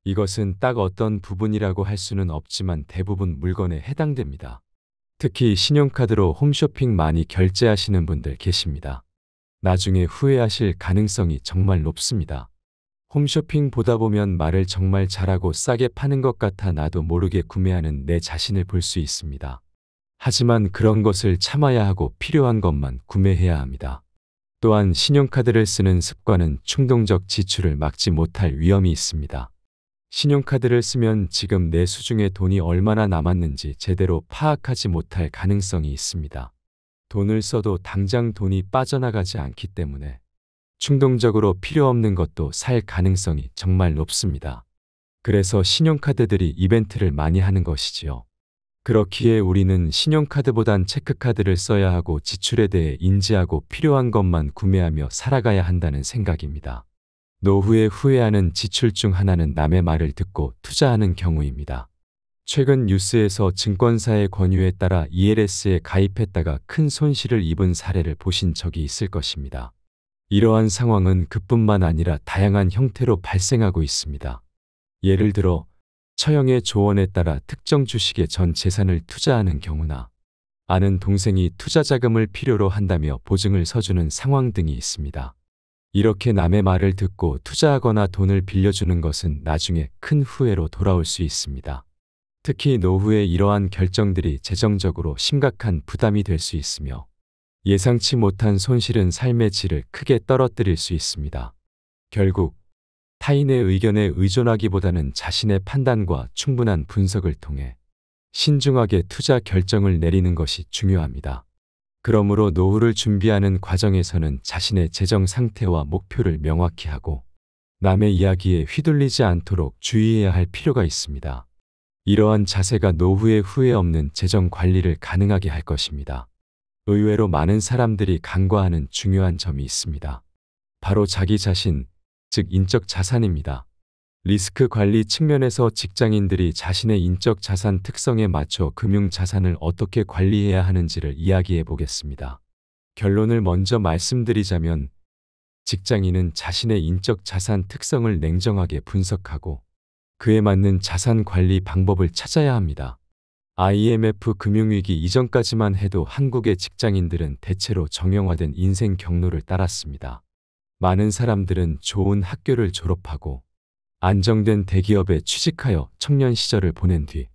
이것은 딱 어떤 부분이라고 할 수는 없지만 대부분 물건에 해당됩니다. 특히 신용카드로 홈쇼핑 많이 결제하시는 분들 계십니다. 나중에 후회하실 가능성이 정말 높습니다. 홈쇼핑 보다 보면 말을 정말 잘하고 싸게 파는 것 같아 나도 모르게 구매하는 내 자신을 볼 수 있습니다. 하지만 그런 것을 참아야 하고 필요한 것만 구매해야 합니다. 또한 신용카드를 쓰는 습관은 충동적 지출을 막지 못할 위험이 있습니다. 신용카드를 쓰면 지금 내 수중에 돈이 얼마나 남았는지 제대로 파악하지 못할 가능성이 있습니다. 돈을 써도 당장 돈이 빠져나가지 않기 때문에 충동적으로 필요 없는 것도 살 가능성이 정말 높습니다. 그래서 신용카드들이 이벤트를 많이 하는 것이지요. 그렇기에 우리는 신용카드보단 체크카드를 써야 하고 지출에 대해 인지하고 필요한 것만 구매하며 살아가야 한다는 생각입니다. 노후에 후회하는 지출 중 하나는 남의 말을 듣고 투자하는 경우입니다. 최근 뉴스에서 증권사의 권유에 따라 ELS에 가입했다가 큰 손실을 입은 사례를 보신 적이 있을 것입니다. 이러한 상황은 그뿐만 아니라 다양한 형태로 발생하고 있습니다. 예를 들어 처형의 조언에 따라 특정 주식에 전 재산을 투자하는 경우나 아는 동생이 투자 자금을 필요로 한다며 보증을 서주는 상황 등이 있습니다. 이렇게 남의 말을 듣고 투자하거나 돈을 빌려주는 것은 나중에 큰 후회로 돌아올 수 있습니다. 특히 노후에 이러한 결정들이 재정적으로 심각한 부담이 될 수 있으며 예상치 못한 손실은 삶의 질을 크게 떨어뜨릴 수 있습니다. 결국 타인의 의견에 의존하기보다는 자신의 판단과 충분한 분석을 통해 신중하게 투자 결정을 내리는 것이 중요합니다. 그러므로 노후를 준비하는 과정에서는 자신의 재정 상태와 목표를 명확히 하고 남의 이야기에 휘둘리지 않도록 주의해야 할 필요가 있습니다. 이러한 자세가 노후에 후회 없는 재정 관리를 가능하게 할 것입니다. 의외로 많은 사람들이 간과하는 중요한 점이 있습니다. 바로 자기 자신, 즉 인적 자산입니다. 리스크 관리 측면에서 직장인들이 자신의 인적 자산 특성에 맞춰 금융 자산을 어떻게 관리해야 하는지를 이야기해 보겠습니다. 결론을 먼저 말씀드리자면 직장인은 자신의 인적 자산 특성을 냉정하게 분석하고 그에 맞는 자산 관리 방법을 찾아야 합니다. IMF 금융위기 이전까지만 해도 한국의 직장인들은 대체로 정형화된 인생 경로를 따랐습니다. 많은 사람들은 좋은 학교를 졸업하고 안정된 대기업에 취직하여 청년 시절을 보낸 뒤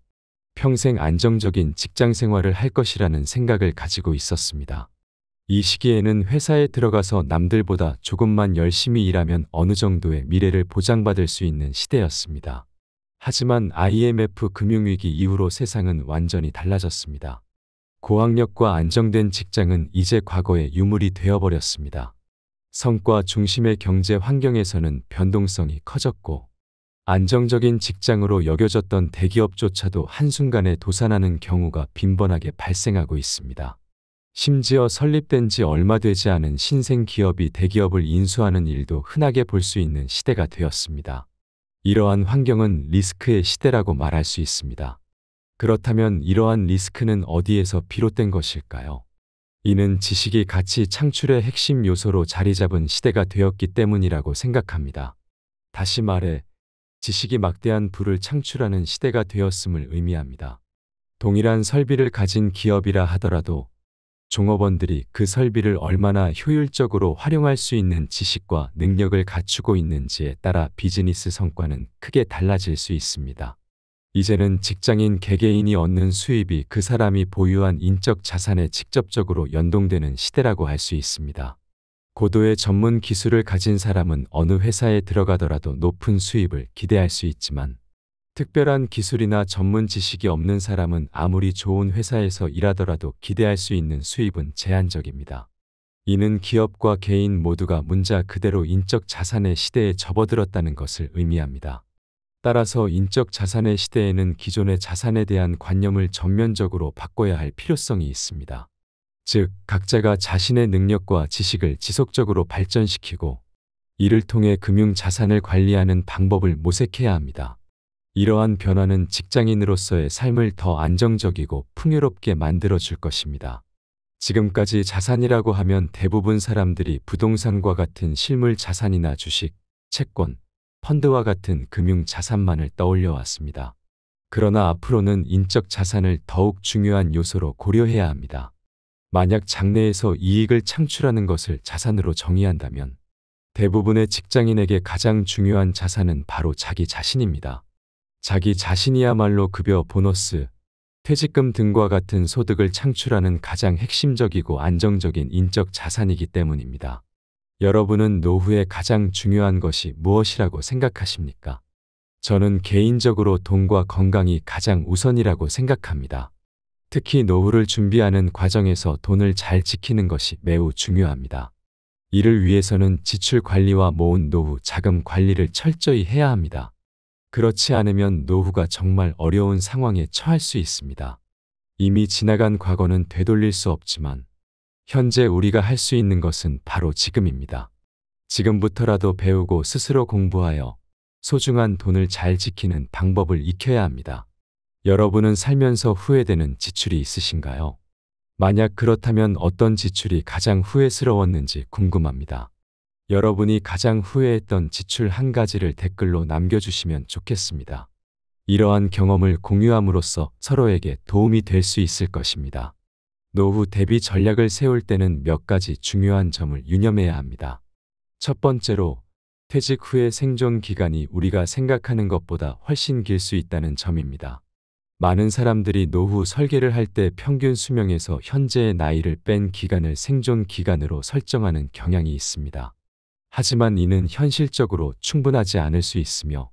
평생 안정적인 직장 생활을 할 것이라는 생각을 가지고 있었습니다. 이 시기에는 회사에 들어가서 남들보다 조금만 열심히 일하면 어느 정도의 미래를 보장받을 수 있는 시대였습니다. 하지만 IMF 금융위기 이후로 세상은 완전히 달라졌습니다. 고학력과 안정된 직장은 이제 과거의 유물이 되어버렸습니다. 성과 중심의 경제 환경에서는 변동성이 커졌고 안정적인 직장으로 여겨졌던 대기업조차도 한순간에 도산하는 경우가 빈번하게 발생하고 있습니다. 심지어 설립된 지 얼마 되지 않은 신생 기업이 대기업을 인수하는 일도 흔하게 볼 수 있는 시대가 되었습니다. 이러한 환경은 리스크의 시대라고 말할 수 있습니다. 그렇다면 이러한 리스크는 어디에서 비롯된 것일까요? 이는 지식이 가치 창출의 핵심 요소로 자리 잡은 시대가 되었기 때문이라고 생각합니다. 다시 말해, 지식이 막대한 부를 창출하는 시대가 되었음을 의미합니다. 동일한 설비를 가진 기업이라 하더라도 종업원들이 그 설비를 얼마나 효율적으로 활용할 수 있는 지식과 능력을 갖추고 있는지에 따라 비즈니스 성과는 크게 달라질 수 있습니다. 이제는 직장인 개개인이 얻는 수입이 그 사람이 보유한 인적 자산에 직접적으로 연동되는 시대라고 할 수 있습니다. 고도의 전문 기술을 가진 사람은 어느 회사에 들어가더라도 높은 수입을 기대할 수 있지만 특별한 기술이나 전문 지식이 없는 사람은 아무리 좋은 회사에서 일하더라도 기대할 수 있는 수입은 제한적입니다. 이는 기업과 개인 모두가 문자 그대로 인적 자산의 시대에 접어들었다는 것을 의미합니다. 따라서 인적 자산의 시대에는 기존의 자산에 대한 관념을 전면적으로 바꿔야 할 필요성이 있습니다. 즉, 각자가 자신의 능력과 지식을 지속적으로 발전시키고 이를 통해 금융 자산을 관리하는 방법을 모색해야 합니다. 이러한 변화는 직장인으로서의 삶을 더 안정적이고 풍요롭게 만들어줄 것입니다. 지금까지 자산이라고 하면 대부분 사람들이 부동산과 같은 실물 자산이나 주식, 채권, 펀드와 같은 금융 자산만을 떠올려 왔습니다. 그러나 앞으로는 인적 자산을 더욱 중요한 요소로 고려해야 합니다. 만약 장래에서 이익을 창출하는 것을 자산으로 정의한다면 대부분의 직장인에게 가장 중요한 자산은 바로 자기 자신입니다. 자기 자신이야말로 급여, 보너스, 퇴직금 등과 같은 소득을 창출하는 가장 핵심적이고 안정적인 인적 자산이기 때문입니다. 여러분은 노후에 가장 중요한 것이 무엇이라고 생각하십니까? 저는 개인적으로 돈과 건강이 가장 우선이라고 생각합니다. 특히 노후를 준비하는 과정에서 돈을 잘 지키는 것이 매우 중요합니다. 이를 위해서는 지출 관리와 모은 노후 자금 관리를 철저히 해야 합니다. 그렇지 않으면 노후가 정말 어려운 상황에 처할 수 있습니다. 이미 지나간 과거는 되돌릴 수 없지만 현재 우리가 할 수 있는 것은 바로 지금입니다. 지금부터라도 배우고 스스로 공부하여 소중한 돈을 잘 지키는 방법을 익혀야 합니다. 여러분은 살면서 후회되는 지출이 있으신가요? 만약 그렇다면 어떤 지출이 가장 후회스러웠는지 궁금합니다. 여러분이 가장 후회했던 지출 한 가지를 댓글로 남겨주시면 좋겠습니다. 이러한 경험을 공유함으로써 서로에게 도움이 될 수 있을 것입니다. 노후 대비 전략을 세울 때는 몇 가지 중요한 점을 유념해야 합니다. 첫 번째로, 퇴직 후의 생존 기간이 우리가 생각하는 것보다 훨씬 길 수 있다는 점입니다. 많은 사람들이 노후 설계를 할 때 평균 수명에서 현재의 나이를 뺀 기간을 생존 기간으로 설정하는 경향이 있습니다. 하지만 이는 현실적으로 충분하지 않을 수 있으며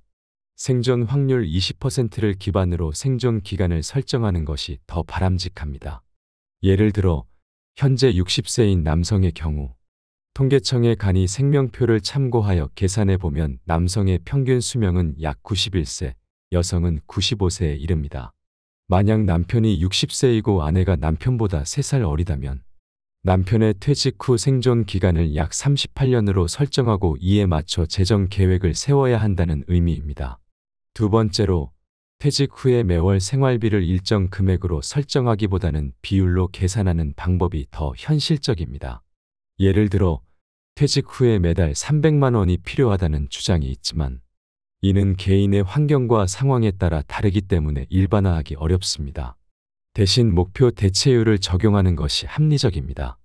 생존 확률 20%를 기반으로 생존 기간을 설정하는 것이 더 바람직합니다. 예를 들어 현재 60세인 남성의 경우 통계청의 간이 생명표를 참고하여 계산해 보면 남성의 평균 수명은 약 91세, 여성은 95세에 이릅니다. 만약 남편이 60세이고 아내가 남편보다 3살 어리다면 남편의 퇴직 후 생존 기간을 약 38년으로 설정하고 이에 맞춰 재정 계획을 세워야 한다는 의미입니다. 두 번째로, 퇴직 후에 매월 생활비를 일정 금액으로 설정하기보다는 비율로 계산하는 방법이 더 현실적입니다. 예를 들어 퇴직 후에 매달 300만 원이 필요하다는 주장이 있지만 이는 개인의 환경과 상황에 따라 다르기 때문에 일반화하기 어렵습니다. 대신 목표 대체율을 적용하는 것이 합리적입니다.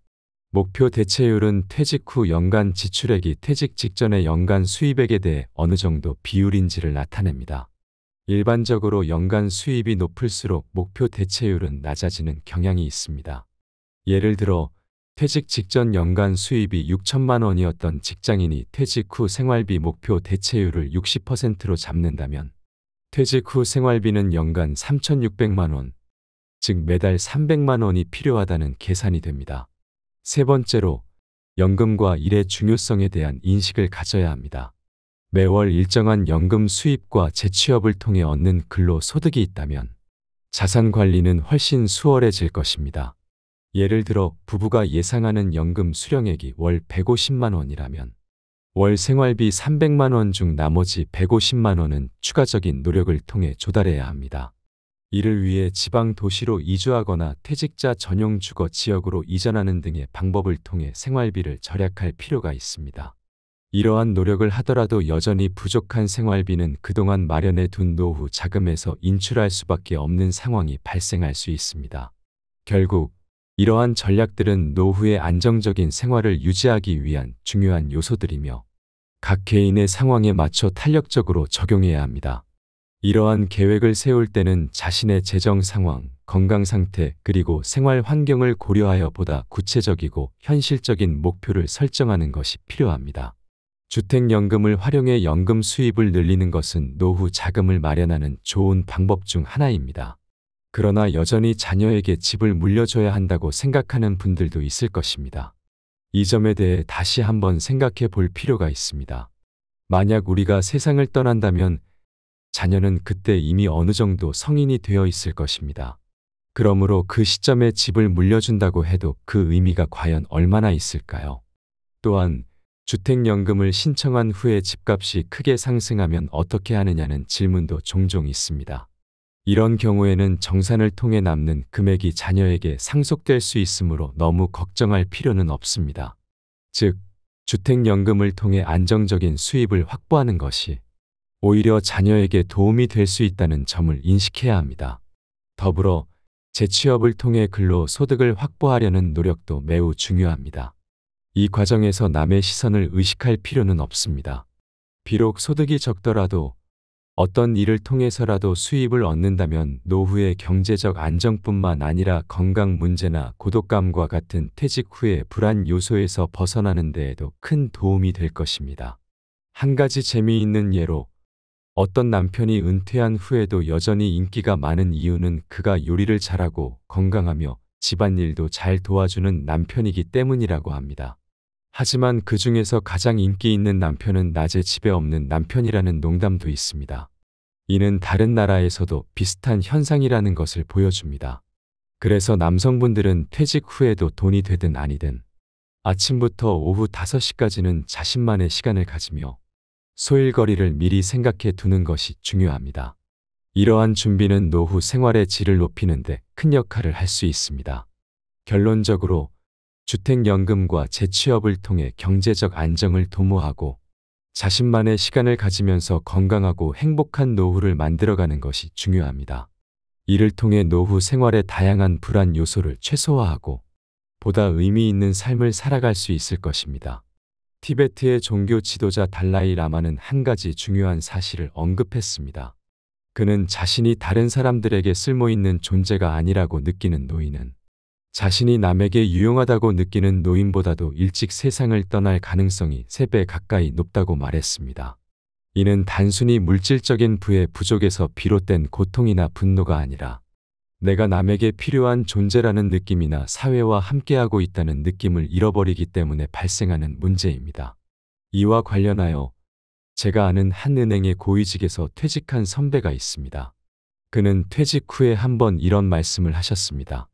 목표 대체율은 퇴직 후 연간 지출액이 퇴직 직전의 연간 수입액에 대해 어느 정도 비율인지를 나타냅니다. 일반적으로 연간 수입이 높을수록 목표 대체율은 낮아지는 경향이 있습니다. 예를 들어 퇴직 직전 연간 수입이 6천만 원이었던 직장인이 퇴직 후 생활비 목표 대체율을 60%로 잡는다면 퇴직 후 생활비는 연간 3,600만 원, 즉 매달 300만 원이 필요하다는 계산이 됩니다. 세 번째로, 연금과 일의 중요성에 대한 인식을 가져야 합니다. 매월 일정한 연금 수입과 재취업을 통해 얻는 근로 소득이 있다면 자산 관리는 훨씬 수월해질 것입니다. 예를 들어 부부가 예상하는 연금 수령액이 월 150만 원이라면 월 생활비 300만 원 중 나머지 150만 원은 추가적인 노력을 통해 조달해야 합니다. 이를 위해 지방 도시로 이주하거나 퇴직자 전용 주거 지역으로 이전하는 등의 방법을 통해 생활비를 절약할 필요가 있습니다. 이러한 노력을 하더라도 여전히 부족한 생활비는 그동안 마련해 둔 노후 자금에서 인출할 수밖에 없는 상황이 발생할 수 있습니다. 결국 이러한 전략들은 노후의 안정적인 생활을 유지하기 위한 중요한 요소들이며 각 개인의 상황에 맞춰 탄력적으로 적용해야 합니다. 이러한 계획을 세울 때는 자신의 재정 상황, 건강 상태, 그리고 생활 환경을 고려하여 보다 구체적이고 현실적인 목표를 설정하는 것이 필요합니다. 주택연금을 활용해 연금 수입을 늘리는 것은 노후 자금을 마련하는 좋은 방법 중 하나입니다. 그러나 여전히 자녀에게 집을 물려줘야 한다고 생각하는 분들도 있을 것입니다. 이 점에 대해 다시 한번 생각해 볼 필요가 있습니다. 만약 우리가 세상을 떠난다면 자녀는 그때 이미 어느 정도 성인이 되어 있을 것입니다. 그러므로 그 시점에 집을 물려준다고 해도 그 의미가 과연 얼마나 있을까요? 또한 주택연금을 신청한 후에 집값이 크게 상승하면 어떻게 하느냐는 질문도 종종 있습니다. 이런 경우에는 정산을 통해 남는 금액이 자녀에게 상속될 수 있으므로 너무 걱정할 필요는 없습니다. 즉, 주택연금을 통해 안정적인 수입을 확보하는 것이 오히려 자녀에게 도움이 될 수 있다는 점을 인식해야 합니다. 더불어 재취업을 통해 근로소득을 확보하려는 노력도 매우 중요합니다. 이 과정에서 남의 시선을 의식할 필요는 없습니다. 비록 소득이 적더라도 어떤 일을 통해서라도 수입을 얻는다면 노후의 경제적 안정뿐만 아니라 건강 문제나 고독감과 같은 퇴직 후의 불안 요소에서 벗어나는 데에도 큰 도움이 될 것입니다. 한 가지 재미있는 예로 어떤 남편이 은퇴한 후에도 여전히 인기가 많은 이유는 그가 요리를 잘하고 건강하며 집안일도 잘 도와주는 남편이기 때문이라고 합니다. 하지만 그 중에서 가장 인기 있는 남편은 낮에 집에 없는 남편이라는 농담도 있습니다. 이는 다른 나라에서도 비슷한 현상이라는 것을 보여줍니다. 그래서 남성분들은 퇴직 후에도 돈이 되든 아니든 아침부터 오후 5시까지는 자신만의 시간을 가지며 소일거리를 미리 생각해 두는 것이 중요합니다. 이러한 준비는 노후 생활의 질을 높이는 데 큰 역할을 할 수 있습니다. 결론적으로 주택연금과 재취업을 통해 경제적 안정을 도모하고 자신만의 시간을 가지면서 건강하고 행복한 노후를 만들어가는 것이 중요합니다. 이를 통해 노후 생활의 다양한 불안 요소를 최소화하고 보다 의미 있는 삶을 살아갈 수 있을 것입니다. 티베트의 종교 지도자 달라이 라마는 한 가지 중요한 사실을 언급했습니다. 그는 자신이 다른 사람들에게 쓸모있는 존재가 아니라고 느끼는 노인은 자신이 남에게 유용하다고 느끼는 노인보다도 일찍 세상을 떠날 가능성이 3배 가까이 높다고 말했습니다. 이는 단순히 물질적인 부의 부족에서 비롯된 고통이나 분노가 아니라 내가 남에게 필요한 존재라는 느낌이나 사회와 함께하고 있다는 느낌을 잃어버리기 때문에 발생하는 문제입니다. 이와 관련하여 제가 아는 한 은행의 고위직에서 퇴직한 선배가 있습니다. 그는 퇴직 후에 한번 이런 말씀을 하셨습니다.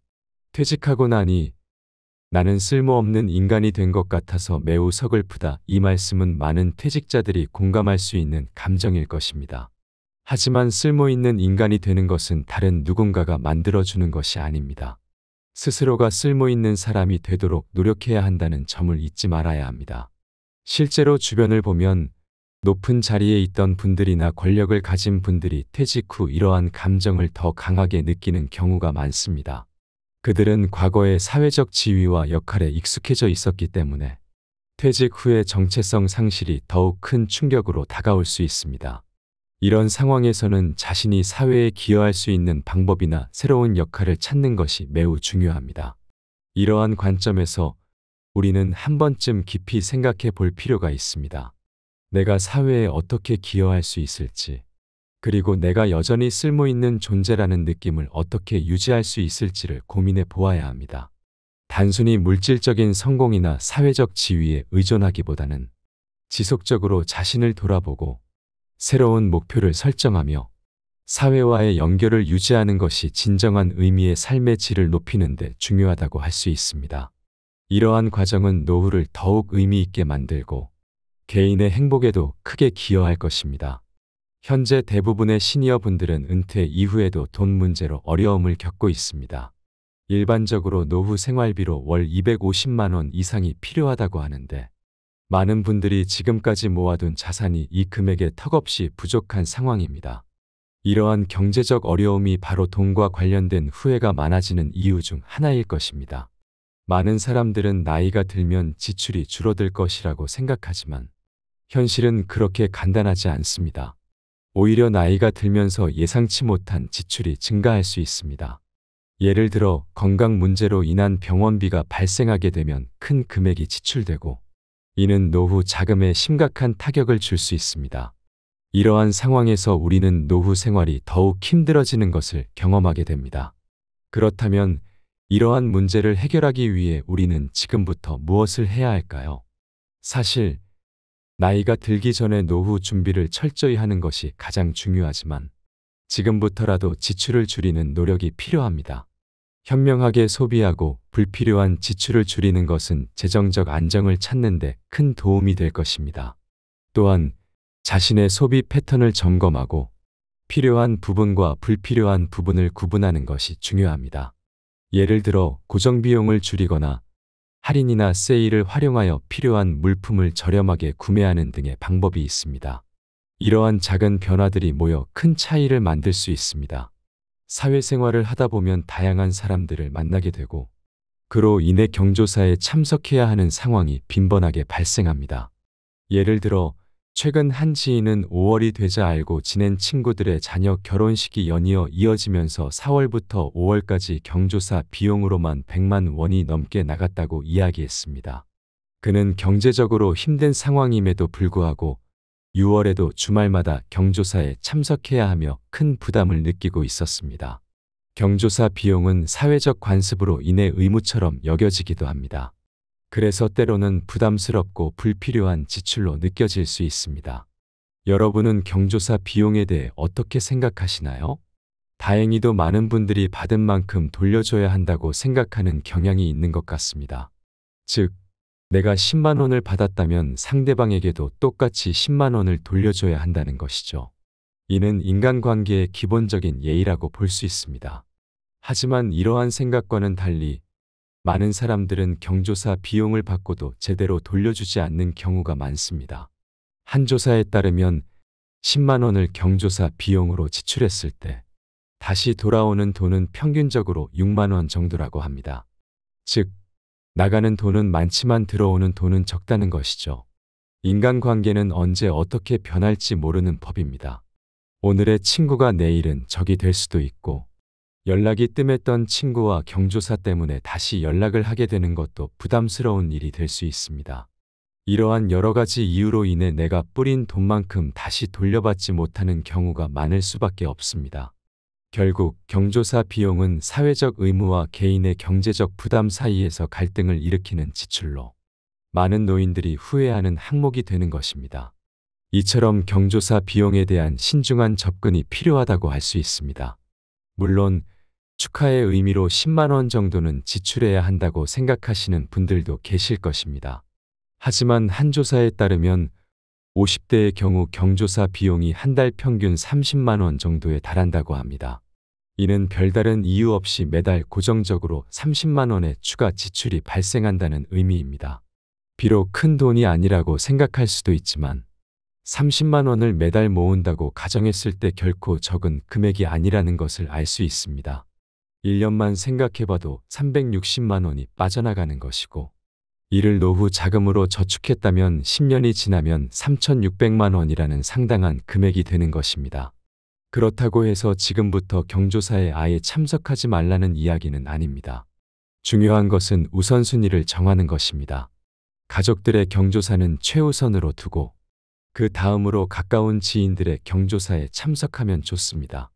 퇴직하고 나니 나는 쓸모없는 인간이 된 것 같아서 매우 서글프다. 이 말씀은 많은 퇴직자들이 공감할 수 있는 감정일 것입니다. 하지만 쓸모있는 인간이 되는 것은 다른 누군가가 만들어주는 것이 아닙니다. 스스로가 쓸모있는 사람이 되도록 노력해야 한다는 점을 잊지 말아야 합니다. 실제로 주변을 보면 높은 자리에 있던 분들이나 권력을 가진 분들이 퇴직 후 이러한 감정을 더 강하게 느끼는 경우가 많습니다. 그들은 과거의 사회적 지위와 역할에 익숙해져 있었기 때문에 퇴직 후의 정체성 상실이 더욱 큰 충격으로 다가올 수 있습니다. 이런 상황에서는 자신이 사회에 기여할 수 있는 방법이나 새로운 역할을 찾는 것이 매우 중요합니다. 이러한 관점에서 우리는 한 번쯤 깊이 생각해 볼 필요가 있습니다. 내가 사회에 어떻게 기여할 수 있을지, 그리고 내가 여전히 쓸모있는 존재라는 느낌을 어떻게 유지할 수 있을지를 고민해 보아야 합니다. 단순히 물질적인 성공이나 사회적 지위에 의존하기보다는 지속적으로 자신을 돌아보고 새로운 목표를 설정하며 사회와의 연결을 유지하는 것이 진정한 의미의 삶의 질을 높이는 데 중요하다고 할 수 있습니다. 이러한 과정은 노후를 더욱 의미 있게 만들고 개인의 행복에도 크게 기여할 것입니다. 현재 대부분의 시니어분들은 은퇴 이후에도 돈 문제로 어려움을 겪고 있습니다. 일반적으로 노후 생활비로 월 250만 원 이상이 필요하다고 하는데 많은 분들이 지금까지 모아둔 자산이 이 금액에 턱없이 부족한 상황입니다. 이러한 경제적 어려움이 바로 돈과 관련된 후회가 많아지는 이유 중 하나일 것입니다. 많은 사람들은 나이가 들면 지출이 줄어들 것이라고 생각하지만 현실은 그렇게 간단하지 않습니다. 오히려 나이가 들면서 예상치 못한 지출이 증가할 수 있습니다. 예를 들어 건강 문제로 인한 병원비가 발생하게 되면 큰 금액이 지출되고 이는 노후 자금에 심각한 타격을 줄 수 있습니다. 이러한 상황에서 우리는 노후 생활이 더욱 힘들어지는 것을 경험하게 됩니다. 그렇다면 이러한 문제를 해결하기 위해 우리는 지금부터 무엇을 해야 할까요? 사실 나이가 들기 전에 노후 준비를 철저히 하는 것이 가장 중요하지만 지금부터라도 지출을 줄이는 노력이 필요합니다. 현명하게 소비하고 불필요한 지출을 줄이는 것은 재정적 안정을 찾는 데 큰 도움이 될 것입니다. 또한 자신의 소비 패턴을 점검하고 필요한 부분과 불필요한 부분을 구분하는 것이 중요합니다. 예를 들어 고정비용을 줄이거나 할인이나 세일을 활용하여 필요한 물품을 저렴하게 구매하는 등의 방법이 있습니다. 이러한 작은 변화들이 모여 큰 차이를 만들 수 있습니다. 사회생활을 하다 보면 다양한 사람들을 만나게 되고 그로 인해 경조사에 참석해야 하는 상황이 빈번하게 발생합니다. 예를 들어 최근 한 지인은 5월이 되자 알고 지낸 친구들의 자녀 결혼식이 연이어 이어지면서 4월부터 5월까지 경조사 비용으로만 100만 원이 넘게 나갔다고 이야기했습니다. 그는 경제적으로 힘든 상황임에도 불구하고 6월에도 주말마다 경조사에 참석해야 하며 큰 부담을 느끼고 있었습니다. 경조사 비용은 사회적 관습으로 인해 의무처럼 여겨지기도 합니다. 그래서 때로는 부담스럽고 불필요한 지출로 느껴질 수 있습니다. 여러분은 경조사 비용에 대해 어떻게 생각하시나요? 다행히도 많은 분들이 받은 만큼 돌려줘야 한다고 생각하는 경향이 있는 것 같습니다. 즉, 내가 10만 원을 받았다면 상대방에게도 똑같이 10만 원을 돌려줘야 한다는 것이죠. 이는 인간관계의 기본적인 예의라고 볼 수 있습니다. 하지만 이러한 생각과는 달리 많은 사람들은 경조사 비용을 받고도 제대로 돌려주지 않는 경우가 많습니다. 한 조사에 따르면 10만 원을 경조사 비용으로 지출했을 때 다시 돌아오는 돈은 평균적으로 6만 원 정도라고 합니다. 즉, 나가는 돈은 많지만 들어오는 돈은 적다는 것이죠. 인간관계는 언제 어떻게 변할지 모르는 법입니다. 오늘의 친구가 내일은 적이 될 수도 있고 연락이 뜸했던 친구와 경조사 때문에 다시 연락을 하게 되는 것도 부담스러운 일이 될 수 있습니다. 이러한 여러 가지 이유로 인해 내가 뿌린 돈만큼 다시 돌려받지 못하는 경우가 많을 수밖에 없습니다. 결국 경조사 비용은 사회적 의무와 개인의 경제적 부담 사이에서 갈등을 일으키는 지출로 많은 노인들이 후회하는 항목이 되는 것입니다. 이처럼 경조사 비용에 대한 신중한 접근이 필요하다고 할 수 있습니다. 물론 축하의 의미로 10만 원 정도는 지출해야 한다고 생각하시는 분들도 계실 것입니다. 하지만 한 조사에 따르면 50대의 경우 경조사 비용이 한 달 평균 30만 원 정도에 달한다고 합니다. 이는 별다른 이유 없이 매달 고정적으로 30만 원의 추가 지출이 발생한다는 의미입니다. 비록 큰 돈이 아니라고 생각할 수도 있지만 30만 원을 매달 모은다고 가정했을 때 결코 적은 금액이 아니라는 것을 알 수 있습니다. 1년만 생각해봐도 360만 원이 빠져나가는 것이고 이를 노후 자금으로 저축했다면 10년이 지나면 3,600만 원이라는 상당한 금액이 되는 것입니다. 그렇다고 해서 지금부터 경조사에 아예 참석하지 말라는 이야기는 아닙니다. 중요한 것은 우선순위를 정하는 것입니다. 가족들의 경조사는 최우선으로 두고 그 다음으로 가까운 지인들의 경조사에 참석하면 좋습니다.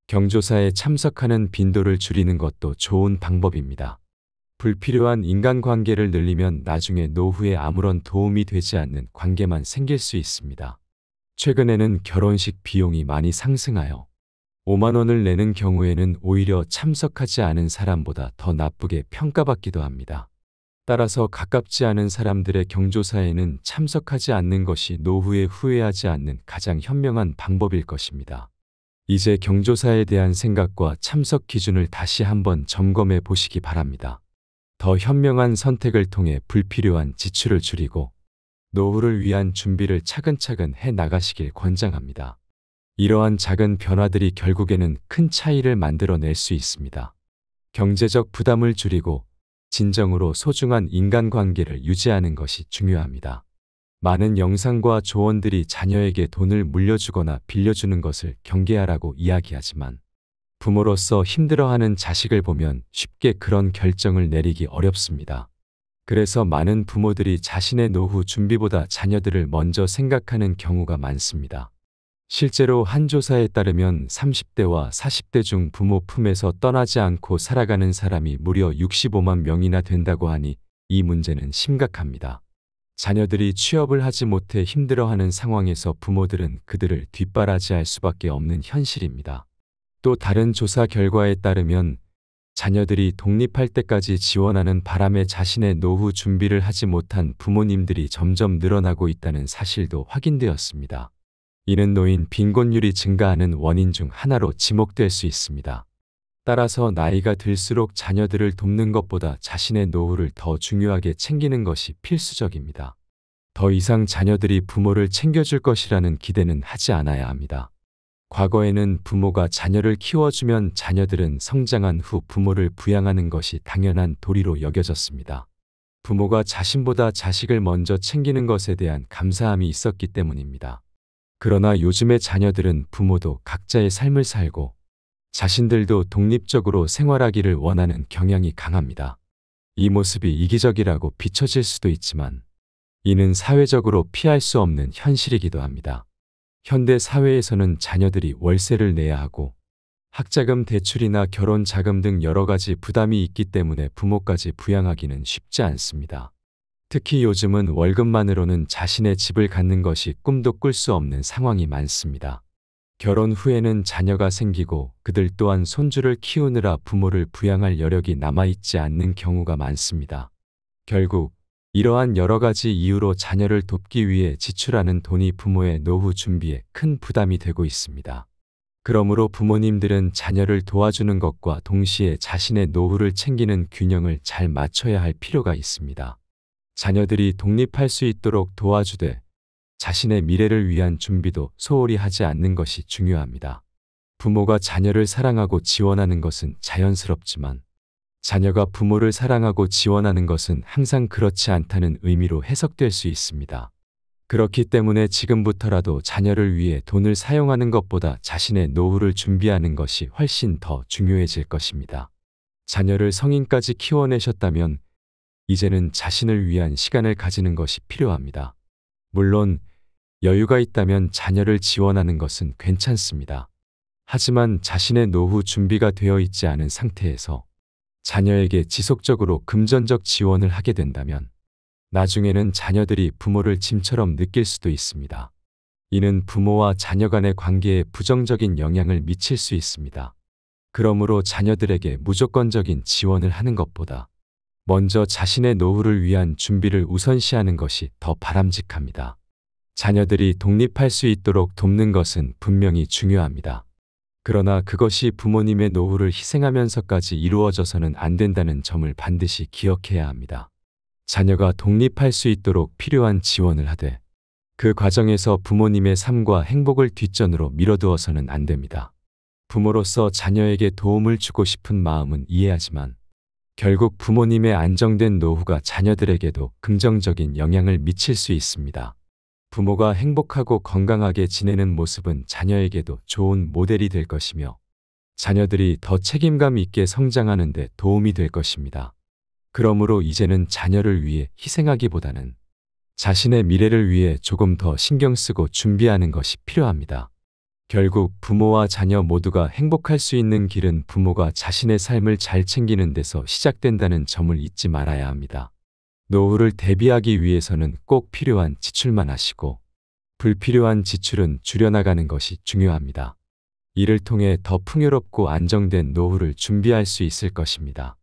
경조사에 참석하는 빈도를 줄이는 것도 좋은 방법입니다. 불필요한 인간관계를 늘리면 나중에 노후에 아무런 도움이 되지 않는 관계만 생길 수 있습니다. 최근에는 결혼식 비용이 많이 상승하여 5만 원을 내는 경우에는 오히려 참석하지 않은 사람보다 더 나쁘게 평가받기도 합니다. 따라서 가깝지 않은 사람들의 경조사에는 참석하지 않는 것이 노후에 후회하지 않는 가장 현명한 방법일 것입니다. 이제 경조사에 대한 생각과 참석 기준을 다시 한번 점검해 보시기 바랍니다. 더 현명한 선택을 통해 불필요한 지출을 줄이고 노후를 위한 준비를 차근차근 해 나가시길 권장합니다. 이러한 작은 변화들이 결국에는 큰 차이를 만들어낼 수 있습니다. 경제적 부담을 줄이고 진정으로 소중한 인간관계를 유지하는 것이 중요합니다. 많은 영상과 조언들이 자녀에게 돈을 물려주거나 빌려주는 것을 경계하라고 이야기하지만 부모로서 힘들어하는 자식을 보면 쉽게 그런 결정을 내리기 어렵습니다. 그래서 많은 부모들이 자신의 노후 준비보다 자녀들을 먼저 생각하는 경우가 많습니다. 실제로 한 조사에 따르면 30대와 40대 중 부모 품에서 떠나지 않고 살아가는 사람이 무려 65만 명이나 된다고 하니 이 문제는 심각합니다. 자녀들이 취업을 하지 못해 힘들어하는 상황에서 부모들은 그들을 뒷바라지할 수밖에 없는 현실입니다. 또 다른 조사 결과에 따르면 자녀들이 독립할 때까지 지원하는 바람에 자신의 노후 준비를 하지 못한 부모님들이 점점 늘어나고 있다는 사실도 확인되었습니다. 이는 노인 빈곤율이 증가하는 원인 중 하나로 지목될 수 있습니다. 따라서 나이가 들수록 자녀들을 돕는 것보다 자신의 노후를 더 중요하게 챙기는 것이 필수적입니다. 더 이상 자녀들이 부모를 챙겨줄 것이라는 기대는 하지 않아야 합니다. 과거에는 부모가 자녀를 키워주면 자녀들은 성장한 후 부모를 부양하는 것이 당연한 도리로 여겨졌습니다. 부모가 자신보다 자식을 먼저 챙기는 것에 대한 감사함이 있었기 때문입니다. 그러나 요즘의 자녀들은 부모도 각자의 삶을 살고 자신들도 독립적으로 생활하기를 원하는 경향이 강합니다. 이 모습이 이기적이라고 비춰질 수도 있지만 이는 사회적으로 피할 수 없는 현실이기도 합니다. 현대 사회에서는 자녀들이 월세를 내야 하고 학자금 대출이나 결혼 자금 등 여러 가지 부담이 있기 때문에 부모까지 부양하기는 쉽지 않습니다. 특히 요즘은 월급만으로는 자신의 집을 갖는 것이 꿈도 꿀 수 없는 상황이 많습니다. 결혼 후에는 자녀가 생기고 그들 또한 손주를 키우느라 부모를 부양할 여력이 남아있지 않는 경우가 많습니다. 결국 이러한 여러 가지 이유로 자녀를 돕기 위해 지출하는 돈이 부모의 노후 준비에 큰 부담이 되고 있습니다. 그러므로 부모님들은 자녀를 도와주는 것과 동시에 자신의 노후를 챙기는 균형을 잘 맞춰야 할 필요가 있습니다. 자녀들이 독립할 수 있도록 도와주되 자신의 미래를 위한 준비도 소홀히 하지 않는 것이 중요합니다. 부모가 자녀를 사랑하고 지원하는 것은 자연스럽지만 자녀가 부모를 사랑하고 지원하는 것은 항상 그렇지 않다는 의미로 해석될 수 있습니다. 그렇기 때문에 지금부터라도 자녀를 위해 돈을 사용하는 것보다 자신의 노후를 준비하는 것이 훨씬 더 중요해질 것입니다. 자녀를 성인까지 키워내셨다면 이제는 자신을 위한 시간을 가지는 것이 필요합니다. 물론 여유가 있다면 자녀를 지원하는 것은 괜찮습니다. 하지만 자신의 노후 준비가 되어 있지 않은 상태에서 자녀에게 지속적으로 금전적 지원을 하게 된다면 나중에는 자녀들이 부모를 짐처럼 느낄 수도 있습니다. 이는 부모와 자녀 간의 관계에 부정적인 영향을 미칠 수 있습니다. 그러므로 자녀들에게 무조건적인 지원을 하는 것보다 먼저 자신의 노후를 위한 준비를 우선시하는 것이 더 바람직합니다. 자녀들이 독립할 수 있도록 돕는 것은 분명히 중요합니다. 그러나 그것이 부모님의 노후를 희생하면서까지 이루어져서는 안 된다는 점을 반드시 기억해야 합니다. 자녀가 독립할 수 있도록 필요한 지원을 하되 그 과정에서 부모님의 삶과 행복을 뒷전으로 밀어두어서는 안 됩니다. 부모로서 자녀에게 도움을 주고 싶은 마음은 이해하지만 결국 부모님의 안정된 노후가 자녀들에게도 긍정적인 영향을 미칠 수 있습니다. 부모가 행복하고 건강하게 지내는 모습은 자녀에게도 좋은 모델이 될 것이며 자녀들이 더 책임감 있게 성장하는 데 도움이 될 것입니다. 그러므로 이제는 자녀를 위해 희생하기보다는 자신의 미래를 위해 조금 더 신경 쓰고 준비하는 것이 필요합니다. 결국 부모와 자녀 모두가 행복할 수 있는 길은 부모가 자신의 삶을 잘 챙기는 데서 시작된다는 점을 잊지 말아야 합니다. 노후를 대비하기 위해서는 꼭 필요한 지출만 하시고 불필요한 지출은 줄여나가는 것이 중요합니다. 이를 통해 더 풍요롭고 안정된 노후를 준비할 수 있을 것입니다.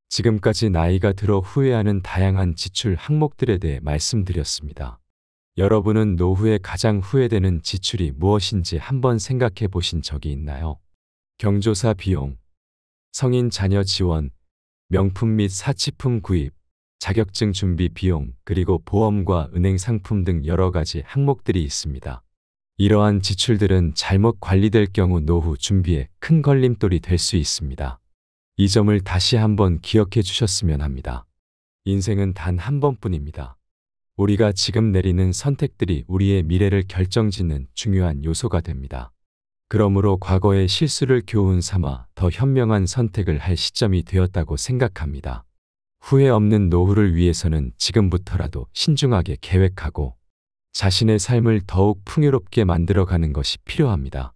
지금까지 나이가 들어 후회하는 다양한 지출 항목들에 대해 말씀드렸습니다. 여러분은 노후에 가장 후회되는 지출이 무엇인지 한번 생각해 보신 적이 있나요? 경조사 비용, 성인 자녀 지원, 명품 및 사치품 구입, 자격증 준비 비용, 그리고 보험과 은행 상품 등 여러 가지 항목들이 있습니다. 이러한 지출들은 잘못 관리될 경우 노후 준비에 큰 걸림돌이 될 수 있습니다. 이 점을 다시 한번 기억해 주셨으면 합니다. 인생은 단 한 번뿐입니다. 우리가 지금 내리는 선택들이 우리의 미래를 결정짓는 중요한 요소가 됩니다. 그러므로 과거의 실수를 교훈 삼아 더 현명한 선택을 할 시점이 되었다고 생각합니다. 후회 없는 노후를 위해서는 지금부터라도 신중하게 계획하고 자신의 삶을 더욱 풍요롭게 만들어가는 것이 필요합니다.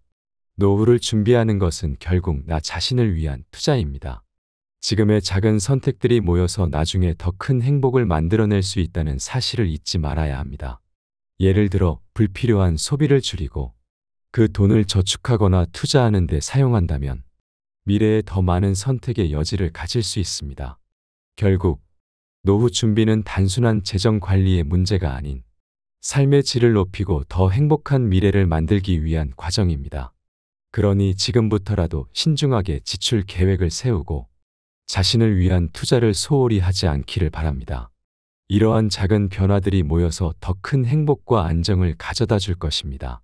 노후를 준비하는 것은 결국 나 자신을 위한 투자입니다. 지금의 작은 선택들이 모여서 나중에 더 큰 행복을 만들어낼 수 있다는 사실을 잊지 말아야 합니다. 예를 들어 불필요한 소비를 줄이고 그 돈을 저축하거나 투자하는 데 사용한다면 미래에 더 많은 선택의 여지를 가질 수 있습니다. 결국 노후 준비는 단순한 재정 관리의 문제가 아닌 삶의 질을 높이고 더 행복한 미래를 만들기 위한 과정입니다. 그러니 지금부터라도 신중하게 지출 계획을 세우고 자신을 위한 투자를 소홀히 하지 않기를 바랍니다. 이러한 작은 변화들이 모여서 더 큰 행복과 안정을 가져다 줄 것입니다.